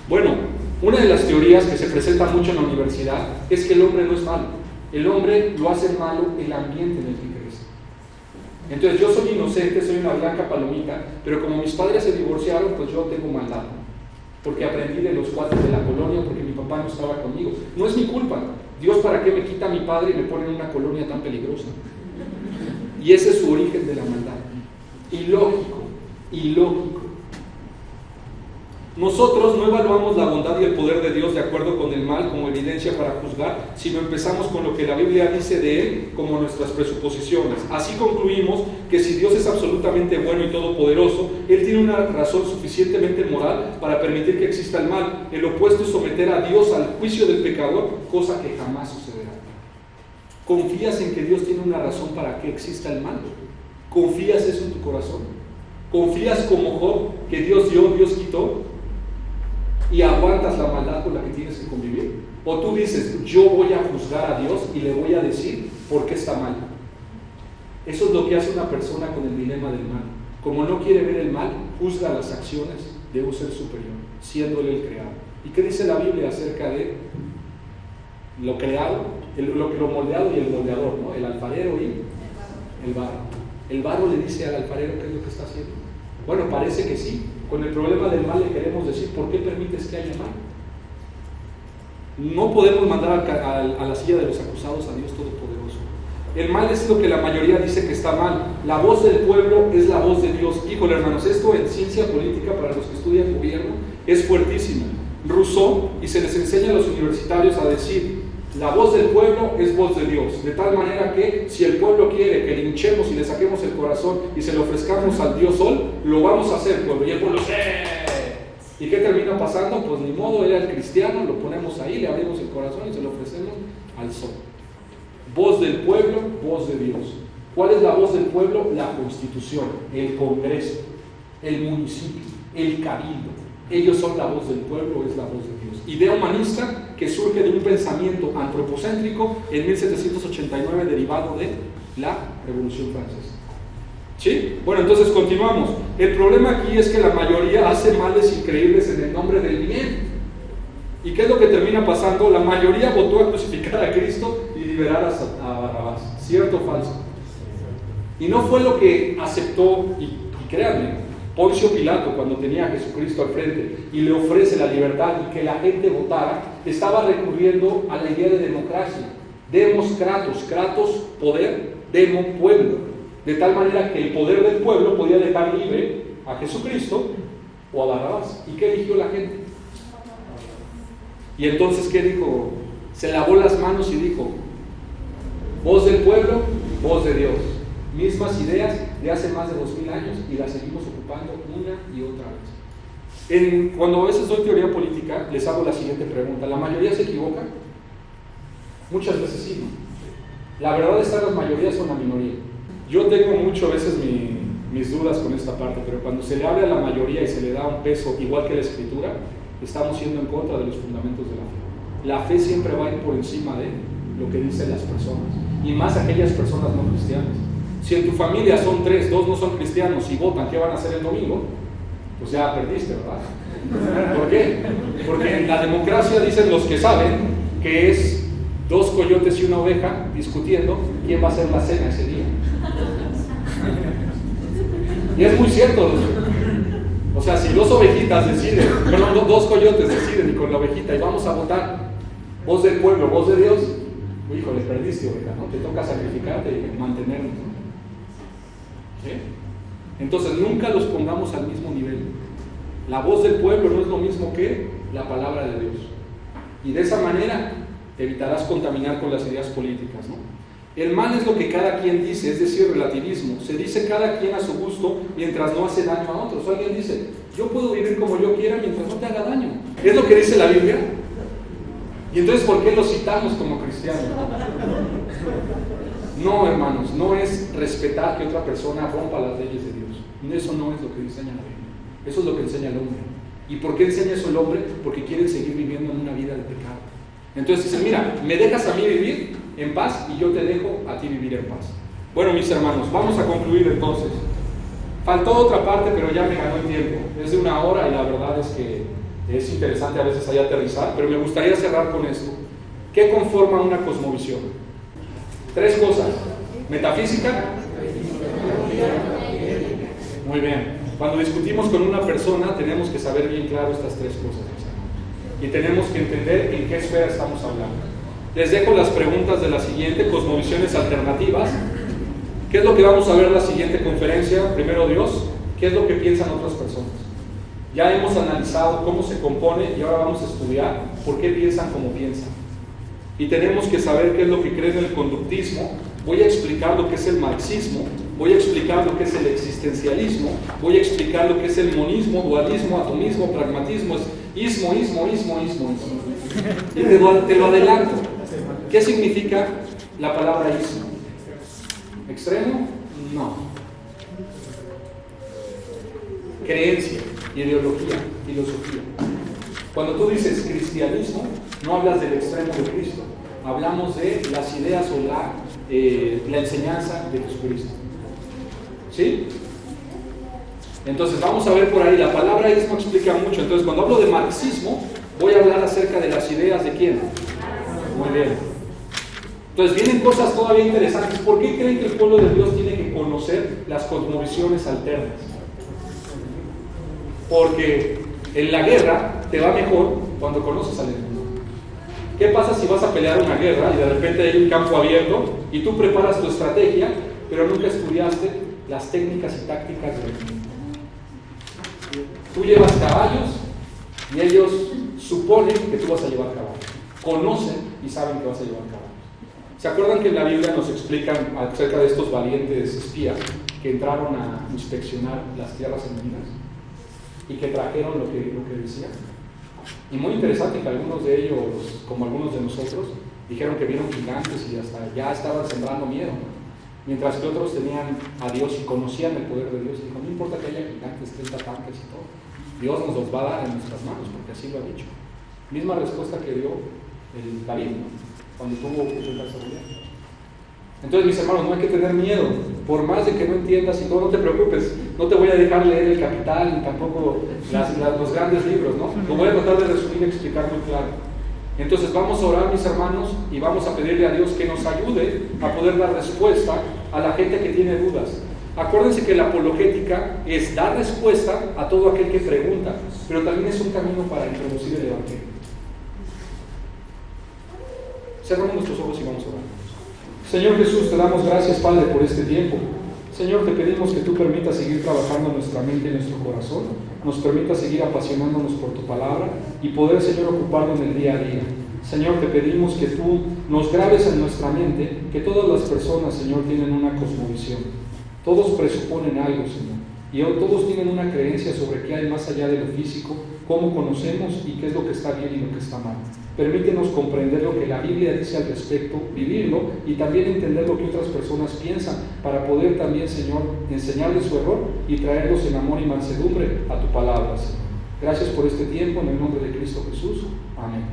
Bueno, una de las teorías que se presenta mucho en la universidad es que el hombre no es malo. El hombre lo hace malo el ambiente en el que crece. Entonces yo soy inocente, soy una blanca palomita, pero como mis padres se divorciaron, pues yo tengo maldad. Porque aprendí de los cuates de la colonia, porque mi papá no estaba conmigo. No es mi culpa. Dios, ¿para qué me quita a mi padre y me pone en una colonia tan peligrosa? Y ese es su origen de la maldad. Ilógico. Nosotros no evaluamos la bondad y el poder de Dios de acuerdo con el mal como evidencia para juzgar, sino empezamos con lo que la Biblia dice de Él como nuestras presuposiciones. Así concluimos que si Dios es absolutamente bueno y todopoderoso, Él tiene una razón suficientemente moral para permitir que exista el mal. El opuesto es someter a Dios al juicio del pecador, cosa que jamás sucederá. ¿Confías en que Dios tiene una razón para que exista el mal? ¿Confías eso en tu corazón? ¿Confías como Job que Dios dio, Dios quitó? ¿Y aguantas la maldad con la que tienes que convivir? ¿O tú dices, yo voy a juzgar a Dios y le voy a decir por qué está mal? Eso es lo que hace una persona con el dilema del mal. Como no quiere ver el mal, juzga las acciones de un ser superior, siendo él el creado. ¿Y qué dice la Biblia acerca de lo creado, lo moldeado y el moldeador, ¿no? El alfarero y el barro? El barro le dice al alfarero qué es lo que está haciendo. Bueno, parece que sí. Con el problema del mal le queremos decir, ¿por qué permites que haya mal? No podemos mandar a la silla de los acusados a Dios Todopoderoso. El mal es lo que la mayoría dice que está mal. La voz del pueblo es la voz de Dios. Híjole, hermanos, esto en ciencia política para los que estudian gobierno es fuertísimo. Rousseau, y se les enseña a los universitarios a decir, la voz del pueblo es voz de Dios, de tal manera que si el pueblo quiere que le hinchemos y le saquemos el corazón y se lo ofrezcamos al Dios Sol, lo vamos a hacer, pueblo. Y el pueblo, ¡sí! ¿Y qué termina pasando? Pues ni modo, era el cristiano, lo ponemos ahí, le abrimos el corazón y se lo ofrecemos al Sol. Voz del pueblo, voz de Dios. ¿Cuál es la voz del pueblo? La Constitución, el Congreso, el municipio, el cabildo. Ellos son la voz del pueblo, es la voz de Dios. Idea humanista que surge de un pensamiento antropocéntrico en 1789 derivado de la Revolución Francesa. ¿Sí? Bueno, entonces continuamos. El problema aquí es que la mayoría hace males increíbles en el nombre del bien. ¿Y qué es lo que termina pasando? La mayoría votó a crucificar a Cristo y liberar a Barrabás. ¿Cierto o falso? Y no fue lo que aceptó, y créanme, Poncio Pilato, cuando tenía a Jesucristo al frente y le ofrece la libertad y que la gente votara, estaba recurriendo a la idea de democracia. Demos kratos, kratos poder, demo pueblo, de tal manera que el poder del pueblo podía dejar libre a Jesucristo o a Barrabás. ¿Y qué eligió la gente? Y entonces, ¿qué dijo? Se lavó las manos y dijo, voz del pueblo, voz de Dios. Mismas ideas de hace más de 2000 años y las seguimos ocupando una y otra vez. Cuando a veces doy teoría política, les hago la siguiente pregunta: ¿la mayoría se equivoca? Muchas veces sí, ¿no? La verdad es que las mayorías son la minoría. Yo tengo muchas veces mis dudas con esta parte, pero cuando se le habla a la mayoría y se le da un peso igual que la Escritura, estamos yendo en contra de los fundamentos de la fe. La fe siempre va a ir por encima de lo que dicen las personas, y más aquellas personas no cristianas. Si en tu familia son 3, 2 no son cristianos y votan, ¿qué van a hacer el domingo? Pues ya perdiste, ¿verdad? ¿Por qué? Porque en la democracia dicen los que saben que es 2 coyotes y una oveja discutiendo quién va a hacer la cena ese día. Y es muy cierto. O sea, si 2 ovejitas deciden, perdón, 2 coyotes deciden y con la ovejita y vamos a votar, voz del pueblo, voz de Dios, híjole, perdiste, oveja, ¿no? Te toca sacrificarte y mantenernos, ¿no? ¿Sí? Entonces nunca los pongamos al mismo nivel. La voz del pueblo no es lo mismo que la palabra de Dios, y de esa manera evitarás contaminar con las ideas políticas, ¿no? El mal es lo que cada quien dice, es decir, relativismo. Se dice cada quien a su gusto mientras no hace daño a otros. Alguien dice, yo puedo vivir como yo quiera mientras no te haga daño. ¿Es lo que dice la Biblia? Y entonces, ¿por qué lo citamos como cristianos? No, hermanos, no es respetar que otra persona rompa las leyes de Dios. Eso no es lo que enseña la Biblia. Eso es lo que enseña el hombre. ¿Y por qué enseña eso el hombre? Porque quieren seguir viviendo en una vida de pecado. Entonces dicen, mira, me dejas a mí vivir en paz y yo te dejo a ti vivir en paz. Bueno, mis hermanos, vamos a concluir entonces. Faltó otra parte, pero ya me ganó el tiempo. Es de 1 hora y la verdad es que es interesante a veces ahí aterrizar, pero me gustaría cerrar con esto. ¿Qué conforma una cosmovisión? 3 cosas. Metafísica. Muy bien. Cuando discutimos con una persona tenemos que saber bien claro estas 3 cosas. Y tenemos que entender en qué esfera estamos hablando. Les dejo las preguntas de la siguiente, cosmovisiones alternativas. ¿Qué es lo que vamos a ver en la siguiente conferencia? Primero Dios. ¿Qué es lo que piensan otras personas? Ya hemos analizado cómo se compone y ahora vamos a estudiar por qué piensan como piensan. Y tenemos que saber qué es lo que creen en el conductismo. Voy a explicar lo que es el marxismo, voy a explicar lo que es el existencialismo, voy a explicar lo que es el monismo, dualismo, atomismo, pragmatismo, ismo. Y te lo adelanto. ¿Qué significa la palabra ismo? ¿Extremo? No. Creencia, ideología, filosofía. Cuando tú dices cristianismo, no hablas del extremo de Cristo, hablamos de las ideas o la enseñanza de Jesucristo. ¿Sí? Entonces vamos a ver por ahí, la palabra ismo explica mucho. Entonces cuando hablo de marxismo, voy a hablar acerca de las ideas de ¿quién? Muy bien. Entonces vienen cosas todavía interesantes. ¿Por qué creen que el pueblo de Dios tiene que conocer las cosmovisiones alternas? Porque en la guerra te va mejor cuando conoces al enemigo. ¿Qué pasa si vas a pelear una guerra y de repente hay un campo abierto y tú preparas tu estrategia, pero nunca estudiaste las técnicas y tácticas del enemigo? Tú llevas caballos y ellos suponen que tú vas a llevar caballos. Conocen y saben que vas a llevar caballos. ¿Se acuerdan que en la Biblia nos explican acerca de estos valientes espías que entraron a inspeccionar las tierras enemigas y que trajeron lo que decían? Y muy interesante que algunos de ellos, como algunos de nosotros, dijeron que vieron gigantes y hasta ya estaban sembrando miedo, mientras que otros tenían a Dios y conocían el poder de Dios. Y dijo, no importa que haya gigantes, 30 tanques y todo, Dios nos los va a dar en nuestras manos, porque así lo ha dicho. Misma respuesta que dio el David, ¿no? Cuando tuvo que enfrentarse a Goliat. Entonces, mis hermanos, no hay que tener miedo, por más de que no entiendas y todo, no te preocupes, no te voy a dejar leer el Capital, ni tampoco los grandes libros, ¿no? Lo voy a tratar de resumir y explicar muy claro. Entonces vamos a orar, mis hermanos, y vamos a pedirle a Dios que nos ayude a poder dar respuesta a la gente que tiene dudas. Acuérdense que la apologética es dar respuesta a todo aquel que pregunta, pero también es un camino para introducir el Evangelio. Cerramos nuestros ojos y vamos a orar. Señor Jesús, te damos gracias, Padre, por este tiempo. Señor, te pedimos que tú permitas seguir trabajando en nuestra mente y en nuestro corazón, nos permitas seguir apasionándonos por tu palabra y poder, Señor, ocuparnos en el día a día. Señor, te pedimos que tú nos grabes en nuestra mente que todas las personas, Señor, tienen una cosmovisión. Todos presuponen algo, Señor, y todos tienen una creencia sobre qué hay más allá de lo físico, cómo conocemos y qué es lo que está bien y lo que está mal. Permítenos comprender lo que la Biblia dice al respecto, vivirlo y también entender lo que otras personas piensan para poder también, Señor, enseñarles su error y traerlos en amor y mansedumbre a tu palabra, Señor. Gracias por este tiempo, en el nombre de Cristo Jesús. Amén.